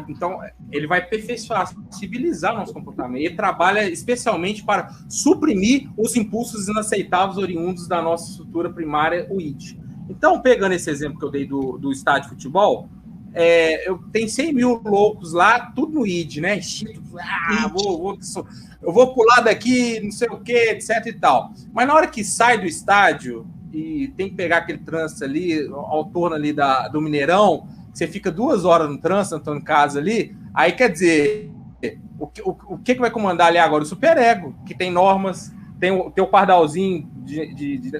Então, ele vai aperfeiçoar, civilizar nosso comportamento. Ele trabalha especialmente para suprimir os impulsos inaceitáveis oriundos da nossa estrutura primária, o id. Então, pegando esse exemplo que eu dei do estádio de futebol, eu tenho 100 mil loucos lá, tudo no id, né? Instinto, eu vou pular daqui, não sei o quê, etc e tal. Mas na hora que sai do estádio, e tem que pegar aquele trânsito ali, ao torno ali do Mineirão, você fica 2 horas no trânsito, Antônio Carlos ali, aí quer dizer, o que vai comandar ali agora? O superego, que tem normas, tem o pardalzinho,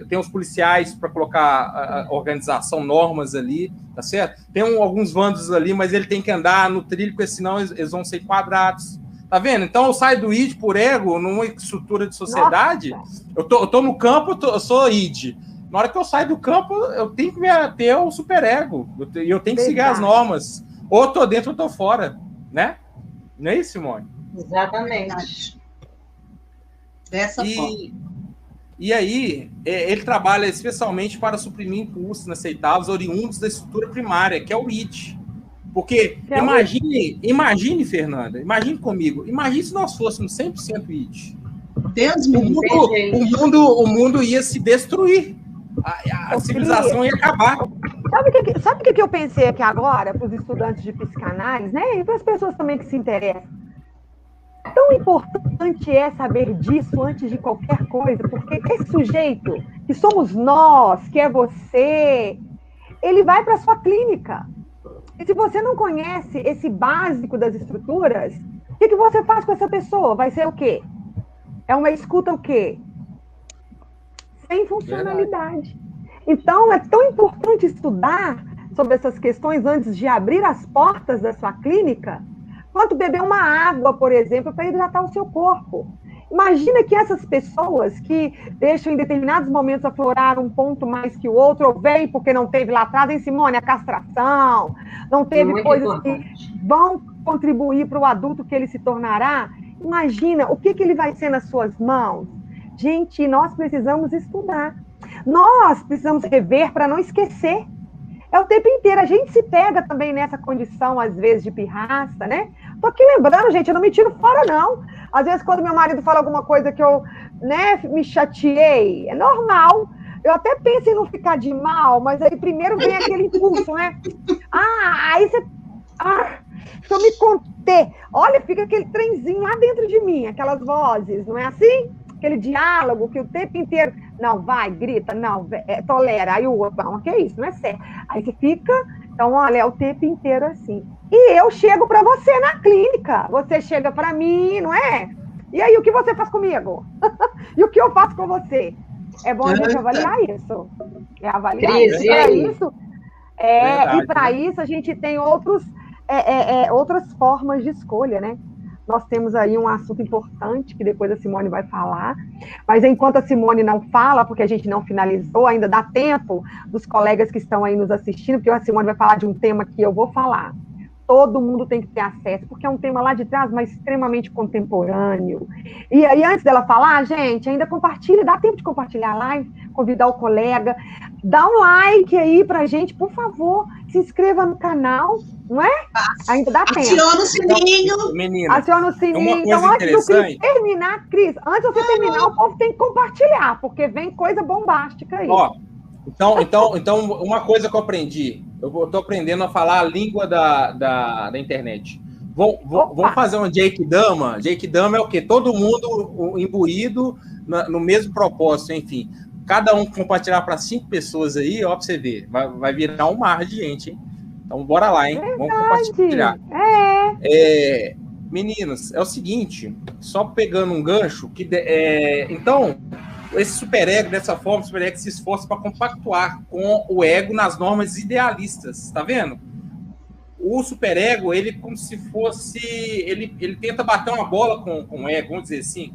tem os policiais para colocar a organização, normas ali, tá certo? Tem alguns vândalos ali, mas ele tem que andar no trilho, porque senão eles vão ser quadrados. Tá vendo? Então eu saio do id por ego, numa estrutura de sociedade, eu tô no campo, eu sou id. Na hora que eu saio do campo, eu tenho que me ater ao superego, eu tenho que seguir as normas. Ou eu tô dentro ou tô fora, né? Não é isso, Simone? Exatamente. Dessa forma. E aí, ele trabalha especialmente para suprimir impulsos inaceitáveis oriundos da estrutura primária, que é o id. Porque, imagine, Fernanda, imagine comigo, imagine se nós fôssemos 100% id. Deus me o mundo ia se destruir. A civilização ia acabar. Sabe o que eu pensei aqui agora, para os estudantes de psicanálise, né? E para as pessoas também que se interessam? Tão importante é saber disso antes de qualquer coisa, porque esse sujeito, que somos nós, que é você, ele vai para a sua clínica. E se você não conhece esse básico das estruturas, o que você faz com essa pessoa? Vai ser o quê? É uma escuta o quê? Sem funcionalidade. Então, é tão importante estudar sobre essas questões antes de abrir as portas da sua clínica, quanto beber uma água, por exemplo, para hidratar o seu corpo. Imagina que essas pessoas que deixam em determinados momentos aflorar um ponto mais que o outro, ou vem porque não teve lá atrás, hein, Simone, a castração, não teve muito coisas importante. que vão contribuir para o adulto que ele se tornará. Imagina o que ele vai ser nas suas mãos. Gente, nós precisamos estudar. Nós precisamos rever para não esquecer. É o tempo inteiro. A gente se pega também nessa condição, às vezes, de pirraça, né? Tô aqui lembrando, gente, eu não me tiro fora, não. Às vezes, quando meu marido fala alguma coisa que eu, né, me chateei, é normal. Eu até penso em não ficar de mal, mas aí primeiro vem aquele impulso, né? Aí você... deixa eu me conter. Olha, fica aquele trenzinho lá dentro de mim, aquelas vozes, não é assim? Aquele diálogo que o tempo inteiro... Não, vai, grita, não, tolera. Aí o outro, não, que é isso, não é certo. Aí você fica... Então, olha, é o tempo inteiro assim. E eu chego para você na clínica. Você chega para mim, não é? E aí, o que você faz comigo? E o que eu faço com você? É bom a gente avaliar isso. É avaliar isso. E para isso, a gente tem outras formas de escolha, né? Nós temos aí um assunto importante, que depois a Simone vai falar, mas enquanto a Simone não fala, porque a gente não finalizou, ainda dá tempo dos colegas que estão aí nos assistindo, porque a Simone vai falar de um tema que eu vou falar. Todo mundo tem que ter acesso, porque é um tema lá de trás, mas extremamente contemporâneo. E aí, antes dela falar, gente, ainda compartilha, dá tempo de compartilhar a live, convidar o colega, dá um like aí pra gente, por favor, se inscreva no canal, não é? Ainda dá tempo. Aciona o sininho. Menina, aciona o sininho. Então, antes do Cris terminar, Cris, antes de você terminar, o povo tem que compartilhar, porque vem coisa bombástica aí. Então, uma coisa que eu aprendi, eu estou aprendendo a falar a língua da internet. Vamos fazer um Jake Dama. Jake Dama é o quê? Todo mundo imbuído no mesmo propósito, enfim. Cada um compartilhar para 5 pessoas aí, ó, para você ver. Vai virar um mar de gente, hein? Então, bora lá, hein? Vamos compartilhar. Meninos, é o seguinte, só pegando um gancho, então, esse superego, dessa forma, o superego se esforça para compactuar com o ego nas normas idealistas, tá vendo? O superego, ele como se fosse, ele tenta bater uma bola com o ego, vamos dizer assim,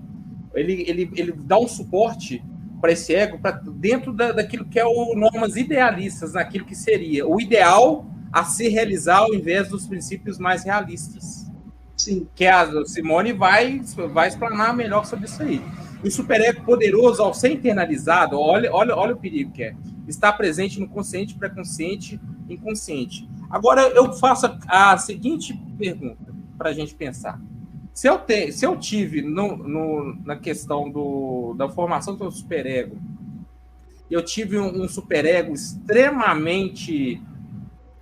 ele dá um suporte para esse ego, para dentro daquilo que é o normas idealistas, naquilo que seria o ideal a se realizar ao invés dos princípios mais realistas. Sim. Que a Simone vai explanar melhor sobre isso aí. E o superego poderoso, ao ser internalizado, olha o perigo que é. Está presente no consciente, pré-consciente, inconsciente. Agora, eu faço a seguinte pergunta para a gente pensar. Se eu tive na questão da formação do superego, eu tive um superego extremamente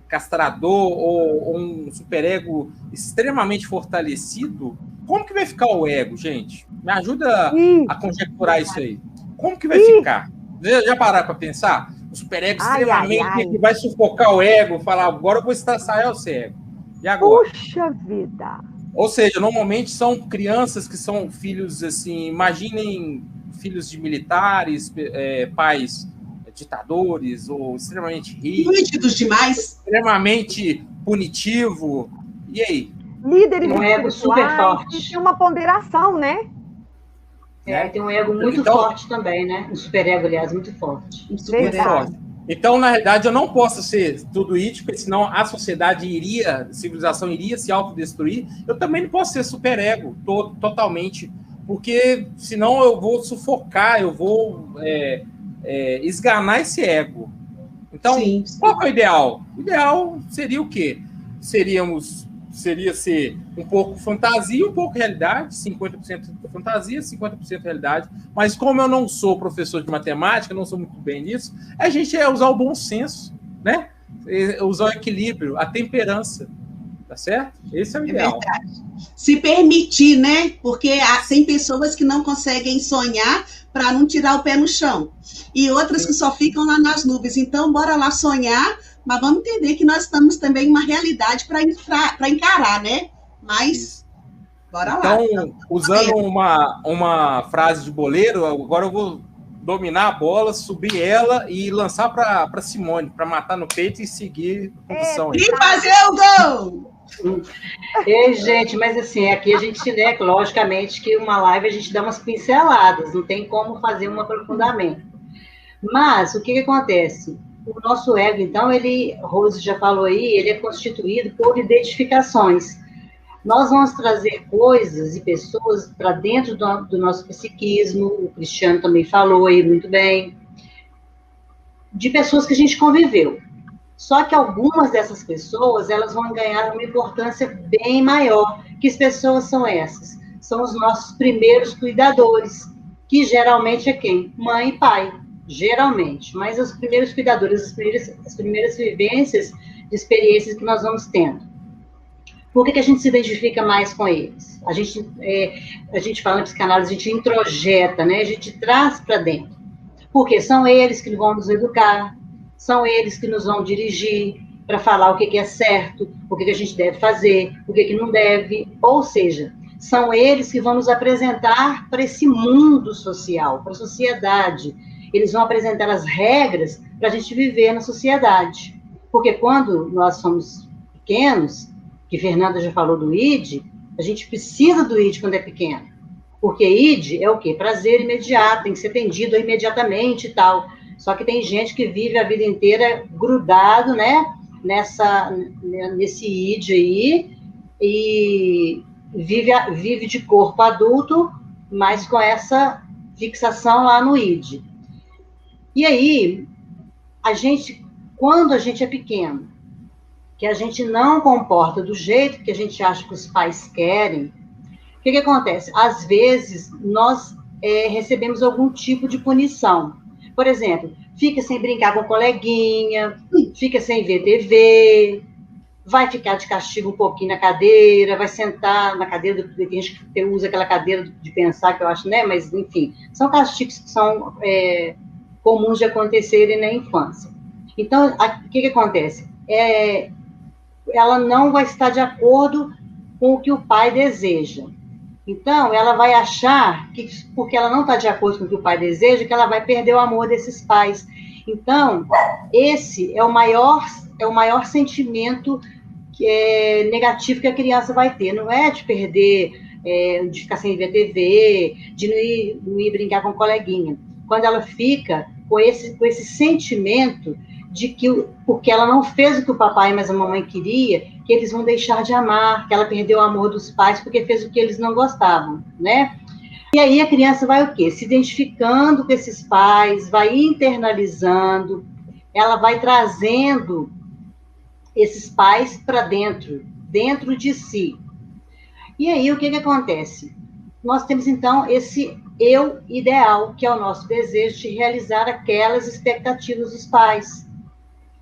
castrador ou um superego extremamente fortalecido, como que vai ficar o ego, gente? Me ajuda a conjecturar isso aí. Como que vai ficar? Já pararam para pensar? O superego extremamente que vai sufocar o ego, falar, agora eu vou estraçalhar o seu ego. E agora? Puxa vida! Ou seja, normalmente são crianças que são filhos, assim, imaginem filhos de militares, pais ditadores, ou extremamente rígidos demais, extremamente punitivo. E aí? Líderes um ego super forte. Tem uma ponderação, né? Tem um ego muito forte também, né? Um superego, aliás, muito forte. Muito forte. Então, na realidade, eu não posso ser tudo isso, porque senão a sociedade a civilização iria se autodestruir. Eu também não posso ser superego totalmente, porque senão eu vou sufocar, eu vou esganar esse ego. Então, sim. Qual que é o ideal? O ideal seria o quê? Seria ser um pouco fantasia e um pouco realidade, 50% fantasia, 50% realidade. Mas como eu não sou professor de matemática, não sou muito bem nisso, a gente usar o bom senso, né? Usar o equilíbrio, a temperança, tá certo? Esse é o ideal. Verdade. Se permitir, né? Porque tem pessoas que não conseguem sonhar para não tirar o pé no chão. E outras que só ficam lá nas nuvens. Então, bora lá sonhar, mas vamos entender que nós estamos também em uma realidade para encarar, né? Mas, bora lá. Então, usando uma frase de boleiro, agora eu vou dominar a bola, subir ela e lançar para Simone, para matar no peito e seguir a produção. E fazer o gol! Gente, mas assim, aqui a gente, né, logicamente que uma live a gente dá umas pinceladas, não tem como fazer um aprofundamento. Mas, o que acontece? O nosso ego, então, Rose já falou aí, ele é constituído por identificações. Nós vamos trazer coisas e pessoas para dentro do nosso psiquismo, o Cristiano também falou aí muito bem, de pessoas que a gente conviveu. Só que algumas dessas pessoas, elas vão ganhar uma importância bem maior. Que as pessoas são essas? São os nossos primeiros cuidadores, que geralmente é quem? Mãe e pai. Geralmente, mas os primeiros cuidadores, as primeiras vivências de experiências que nós vamos tendo. Por que a gente se identifica mais com eles? A gente fala em psicanálise, a gente introjeta, né? A gente traz para dentro. Porque são eles que vão nos educar, são eles que nos vão dirigir para falar o que é certo, o que a gente deve fazer, o que não deve. Ou seja, são eles que vão nos apresentar para esse mundo social, para a sociedade. Eles vão apresentar as regras para a gente viver na sociedade. Porque quando nós somos pequenos, que Fernanda já falou do ID, a gente precisa do ID quando é pequeno. Porque ID é o quê? Prazer imediato, tem que ser atendido imediatamente e tal. Só que tem gente que vive a vida inteira grudado, né, nesse ID aí, e vive de corpo adulto, mas com essa fixação lá no ID. E aí, quando a gente é pequeno, que a gente não comporta do jeito que a gente acha que os pais querem, o que acontece? Às vezes, nós recebemos algum tipo de punição. Por exemplo, fica sem brincar com a coleguinha, fica sem ver TV, vai ficar de castigo um pouquinho na cadeira, vai sentar na cadeira, tem gente que usa aquela cadeira de pensar, que eu acho, né? Mas, enfim, são castigos que são comuns de acontecerem na infância. Então, o que acontece? Ela não vai estar de acordo com o que o pai deseja. Então, ela vai achar que, porque ela não está de acordo com o que o pai deseja, que ela vai perder o amor desses pais. Então, esse é o maior sentimento negativo que a criança vai ter. Não é de perder, de ficar sem ver TV, de não ir brincar com a coleguinha. Quando ela fica com esse sentimento de que, porque ela não fez o que o papai e a mamãe queria, que eles vão deixar de amar, que ela perdeu o amor dos pais porque fez o que eles não gostavam, né? E aí a criança vai o quê? Se identificando com esses pais, vai internalizando, ela vai trazendo esses pais para dentro de si. E aí o que acontece? Nós temos, então, esse eu ideal, que é o nosso desejo de realizar aquelas expectativas dos pais.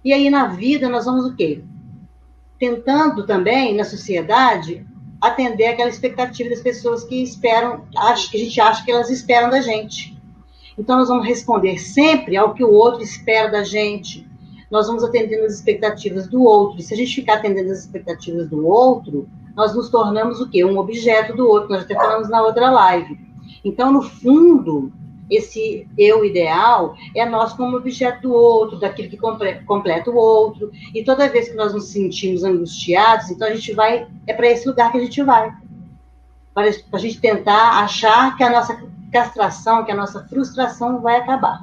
E aí, na vida, nós vamos o quê? Tentando também, na sociedade, atender aquela expectativa das pessoas que esperam, que a gente acha que elas esperam da gente. Então, nós vamos responder sempre ao que o outro espera da gente. Nós vamos atendendo as expectativas do outro. E se a gente ficar atendendo as expectativas do outro, nós nos tornamos o quê? Um objeto do outro. Nós até falamos na outra live. Então, no fundo, esse eu ideal é nós como objeto do outro, daquilo que completa o outro. E toda vez que nós nos sentimos angustiados, então a gente vai, é para esse lugar que a gente vai. Para a gente tentar achar que a nossa castração, que a nossa frustração vai acabar.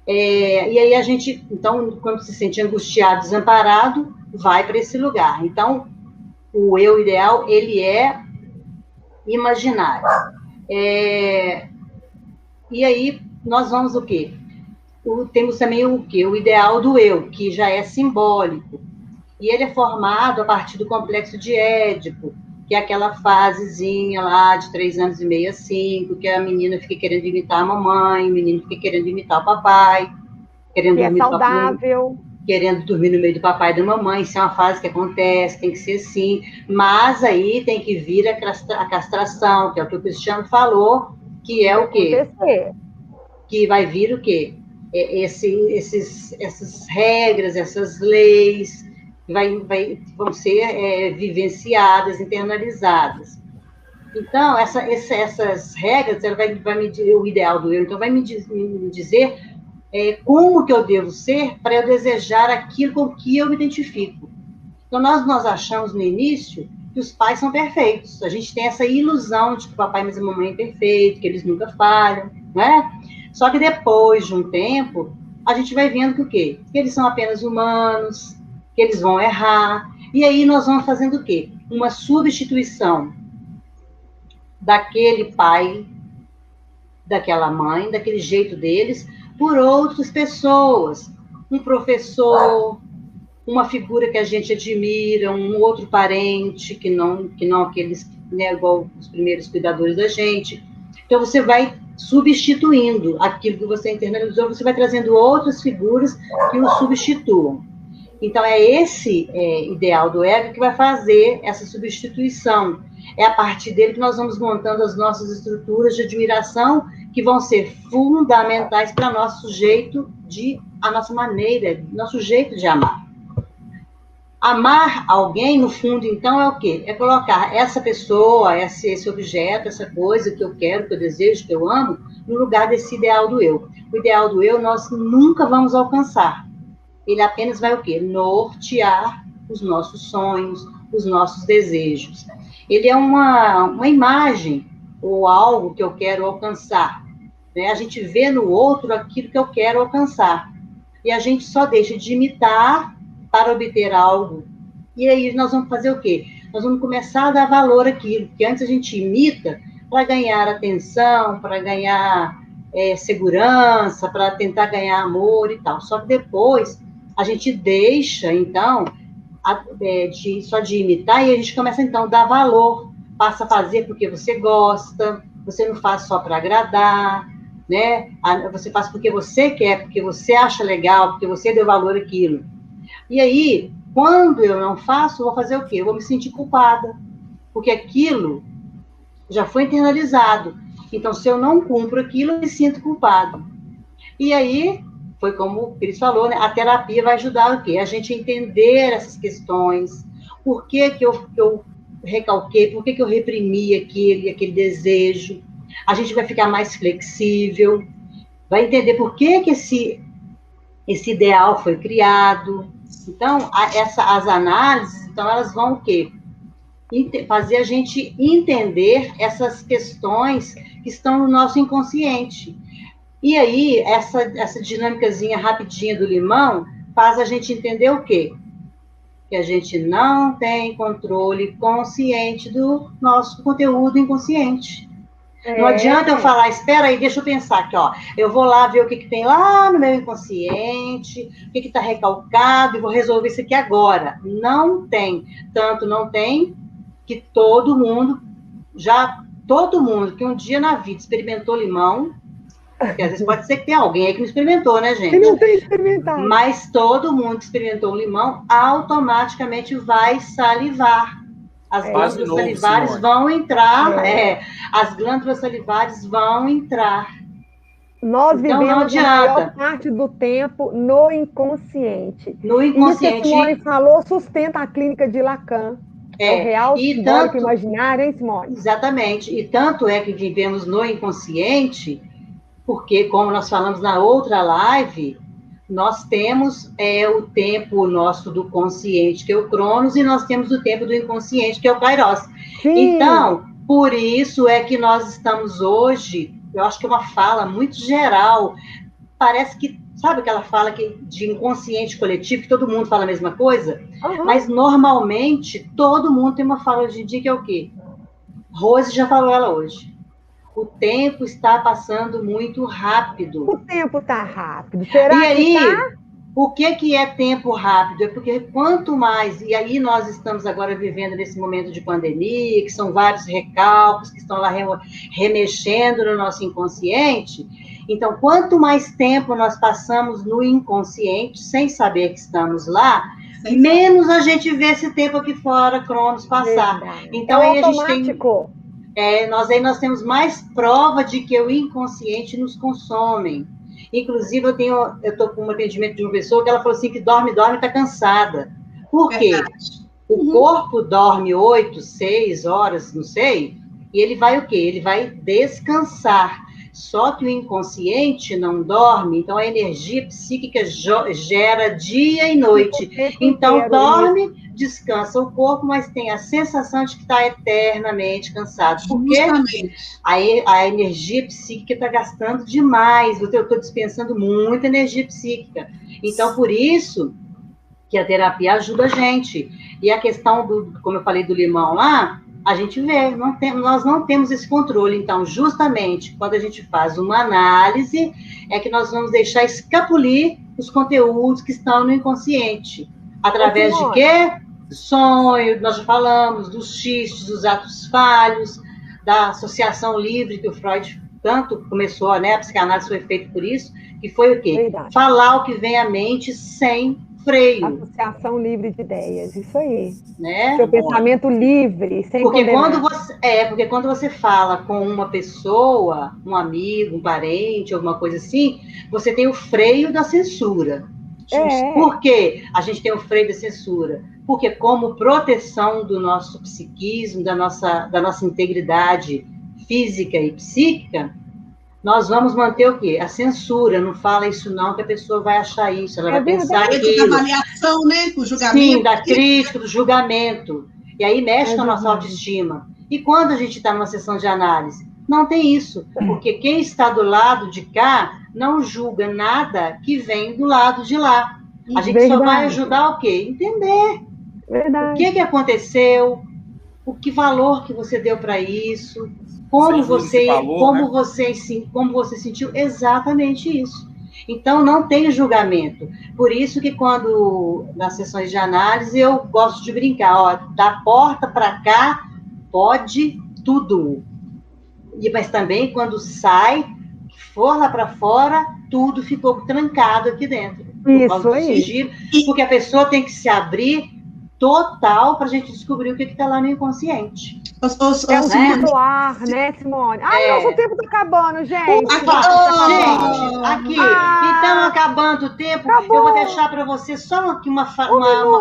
E aí a gente, então, quando se sente angustiado, desamparado, vai para esse lugar. Então, o eu ideal, ele é imaginário. E aí, nós vamos o quê? Temos também o quê? O ideal do eu, que já é simbólico. E ele é formado a partir do complexo de Édipo, que é aquela fasezinha lá de 3 anos e meio a 5, que a menina fica querendo imitar a mamãe, o menino fica querendo imitar o papai, querendo que dormir é saudável. Querendo dormir no meio do papai e da mamãe. Isso é uma fase que acontece, tem que ser assim. Mas aí tem que vir a castração, que é o que o Cristiano falou, que é o quê? Que vai vir o quê? Essas regras, essas leis, vão ser vivenciadas, internalizadas. Então, essas regras, ela vai me dizer o ideal do eu, então vai me dizer como que eu devo ser para eu desejar aquilo com que eu me identifico. Então, nós achamos no início que os pais são perfeitos. A gente tem essa ilusão de que o papai e a mamãe é perfeito, que eles nunca falham, né? Só que depois de um tempo, a gente vai vendo que o quê? Que eles são apenas humanos, que eles vão errar. E aí nós vamos fazendo o quê? Uma substituição daquele pai, daquela mãe, daquele jeito deles, por outras pessoas. Um professor, uma figura que a gente admira, um outro parente, que não aqueles, né, igual os primeiros cuidadores da gente. Então, você vai substituindo aquilo que você internalizou, você vai trazendo outras figuras que o substituam. Então, é esse ideal do ego que vai fazer essa substituição. É a partir dele que nós vamos montando as nossas estruturas de admiração, que vão ser fundamentais para nosso jeito a nossa maneira, nosso jeito de amar. Amar alguém, no fundo, então, é o quê? É colocar essa pessoa, esse objeto, essa coisa que eu quero, que eu desejo, que eu amo, no lugar desse ideal do eu. O ideal do eu nós nunca vamos alcançar. Ele apenas vai o quê? Nortear os nossos sonhos, os nossos desejos. Ele é uma imagem ou algo que eu quero alcançar. Né? A gente vê no outro aquilo que eu quero alcançar. E a gente só deixa de imitar para obter algo. E aí nós vamos fazer o quê? Nós vamos começar a dar valor àquilo, porque antes a gente imita para ganhar atenção, para ganhar segurança, para tentar ganhar amor e tal. Só que depois a gente deixa, então, só de imitar e a gente começa, então, a dar valor, passa a fazer porque você gosta, você não faz só para agradar, né? Você faz porque você quer, porque você acha legal, porque você deu valor àquilo. E aí, quando eu não faço, eu vou fazer o quê? Eu vou me sentir culpada, porque aquilo já foi internalizado. Então, se eu não cumpro aquilo, eu me sinto culpado. E aí, foi como o Cris falou, né? A terapia vai ajudar o quê? A gente a entender essas questões. Por que eu recalquei? Por que eu reprimi aquele desejo? A gente vai ficar mais flexível, vai entender por que esse ideal foi criado. Então, as análises, então, elas vão o quê? Fazer a gente entender essas questões que estão no nosso inconsciente. E aí, essa dinâmicazinha rapidinha do limão faz a gente entender o quê? Que a gente não tem controle consciente do nosso conteúdo inconsciente. Não adianta eu falar, espera aí, deixa eu pensar aqui, ó. Eu vou lá ver o que tem lá no meu inconsciente, o que está recalcado, e vou resolver isso aqui agora. Não tem. Tanto não tem que todo mundo que um dia na vida experimentou limão, porque às vezes pode ser que tenha alguém aí que não experimentou, né, gente? Que não tem experimentado. Mas todo mundo que experimentou um limão automaticamente vai salivar. As glândulas salivares vão entrar, as glândulas salivares vão entrar Nós Então, vivemos a maior parte do tempo no inconsciente. No inconsciente. Isso que a Simone falou sustenta a clínica de Lacan. É o real simbólico imaginário, hein, Simone? Exatamente. E tanto é que vivemos no inconsciente, porque, como nós falamos na outra live, nós temos o tempo nosso do consciente, que é o Cronos, e nós temos o tempo do inconsciente, que é o Kairos. Sim. Então, por isso é que nós estamos hoje, eu acho que é uma fala muito geral, parece que, sabe aquela fala de inconsciente coletivo, que todo mundo fala a mesma coisa? Uhum. Mas, normalmente, todo mundo tem uma fala hoje em dia que é o quê? Rose já falou ela hoje. O tempo está passando muito rápido. O tempo está rápido. Será e aí, que tá? O que é tempo rápido? É porque quanto mais... E aí nós estamos agora vivendo nesse momento de pandemia, que são vários recalques que estão lá remexendo no nosso inconsciente. Então, quanto mais tempo nós passamos no inconsciente, sem saber que estamos lá, menos a gente vê esse tempo aqui fora, Cronos, passar. Então, aí a gente tem... Nós temos mais prova de que o inconsciente nos consome. Inclusive, eu estou com um atendimento de uma pessoa que ela falou assim que dorme, está cansada. Por quê? O corpo dorme 8, 6 horas, não sei, e ele vai o quê? Ele vai descansar. Só que o inconsciente não dorme, então a energia psíquica gera dia e noite. Então, dorme, descansa o corpo, mas tem a sensação de que está eternamente cansado. Porque a energia psíquica está gastando demais. Eu estou dispensando muita energia psíquica. Então, por isso que a terapia ajuda a gente. E a questão como eu falei do limão lá, a gente vê, nós não temos esse controle. Então, justamente, quando a gente faz uma análise, é que nós vamos deixar escapulir os conteúdos que estão no inconsciente. Através de quê? Sonho, nós já falamos, dos xistes, dos atos falhos, da associação livre, que o Freud tanto começou, né? A psicanálise foi feita por isso, que foi o quê? Verdade. Falar o que vem à mente sem freio. Associação livre de ideias, isso aí. Né? Seu pensamento livre, sem condenar. Porque quando você fala com uma pessoa, um amigo, um parente, alguma coisa assim, você tem o freio da censura. Por que a gente tem o freio da censura? Porque como proteção do nosso psiquismo, da nossa integridade física e psíquica, nós vamos manter o quê? A censura. Não fala isso não, que a pessoa vai achar isso. Ela vai pensar aquilo. Da avaliação, né? Com o julgamento. Sim, da crítica, do julgamento. E aí mexe com a nossa autoestima. E quando a gente está numa sessão de análise? Não tem isso. Porque quem está do lado de cá não julga nada que vem do lado de lá. A gente só vai ajudar o quê? Entender. O que aconteceu, que valor que você deu para isso, como você sentiu exatamente isso. Então, não tem julgamento. Por isso que quando, nas sessões de análise, eu gosto de brincar, da porta para cá, pode tudo. Mas também, quando sai, for lá para fora, tudo ficou trancado aqui dentro. Isso aí. Sigilo, porque a pessoa tem que se abrir total para a gente descobrir o que está lá no inconsciente. É um titular, né, Simone? Nosso tempo está acabando, gente. Aqui. Então, acabando o tempo, eu vou deixar para você só aqui uma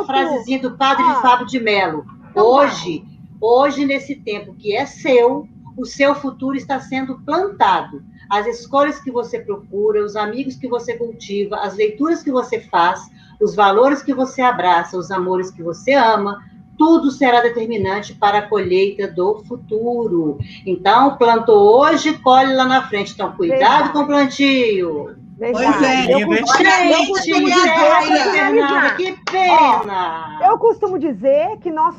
frasezinha do padre Fábio de Mello. Hoje, nesse tempo que é seu, o seu futuro está sendo plantado. As escolhas que você procura, os amigos que você cultiva, as leituras que você faz, os valores que você abraça, os amores que você ama, tudo será determinante para a colheita do futuro. Então, plantou hoje, colhe lá na frente. Então, cuidado com o plantio. Fernanda, que pena! Eu costumo dizer que nós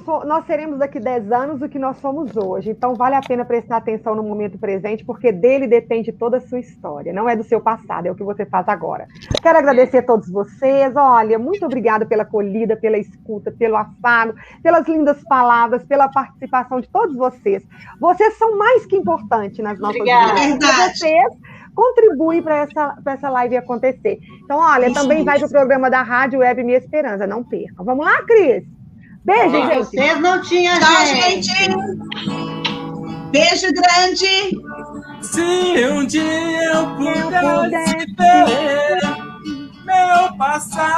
seremos daqui 10 anos o que nós somos hoje. Então, vale a pena prestar atenção no momento presente, porque dele depende toda a sua história. Não é do seu passado, é o que você faz agora. Quero agradecer a todos vocês. Olha, muito obrigada pela acolhida, pela escuta, pelo afago, pelas lindas palavras, pela participação de todos vocês. Vocês são mais que importantes nas nossas vidas. Vocês contribuem para essa live acontecer. Então, olha, também vai para o programa da Rádio Web Minha Esperança. Não percam. Vamos lá, Cris? Beijo, gente. Vocês não tinham gente. Beijo grande. Se um dia eu puder pudesse ver meu passado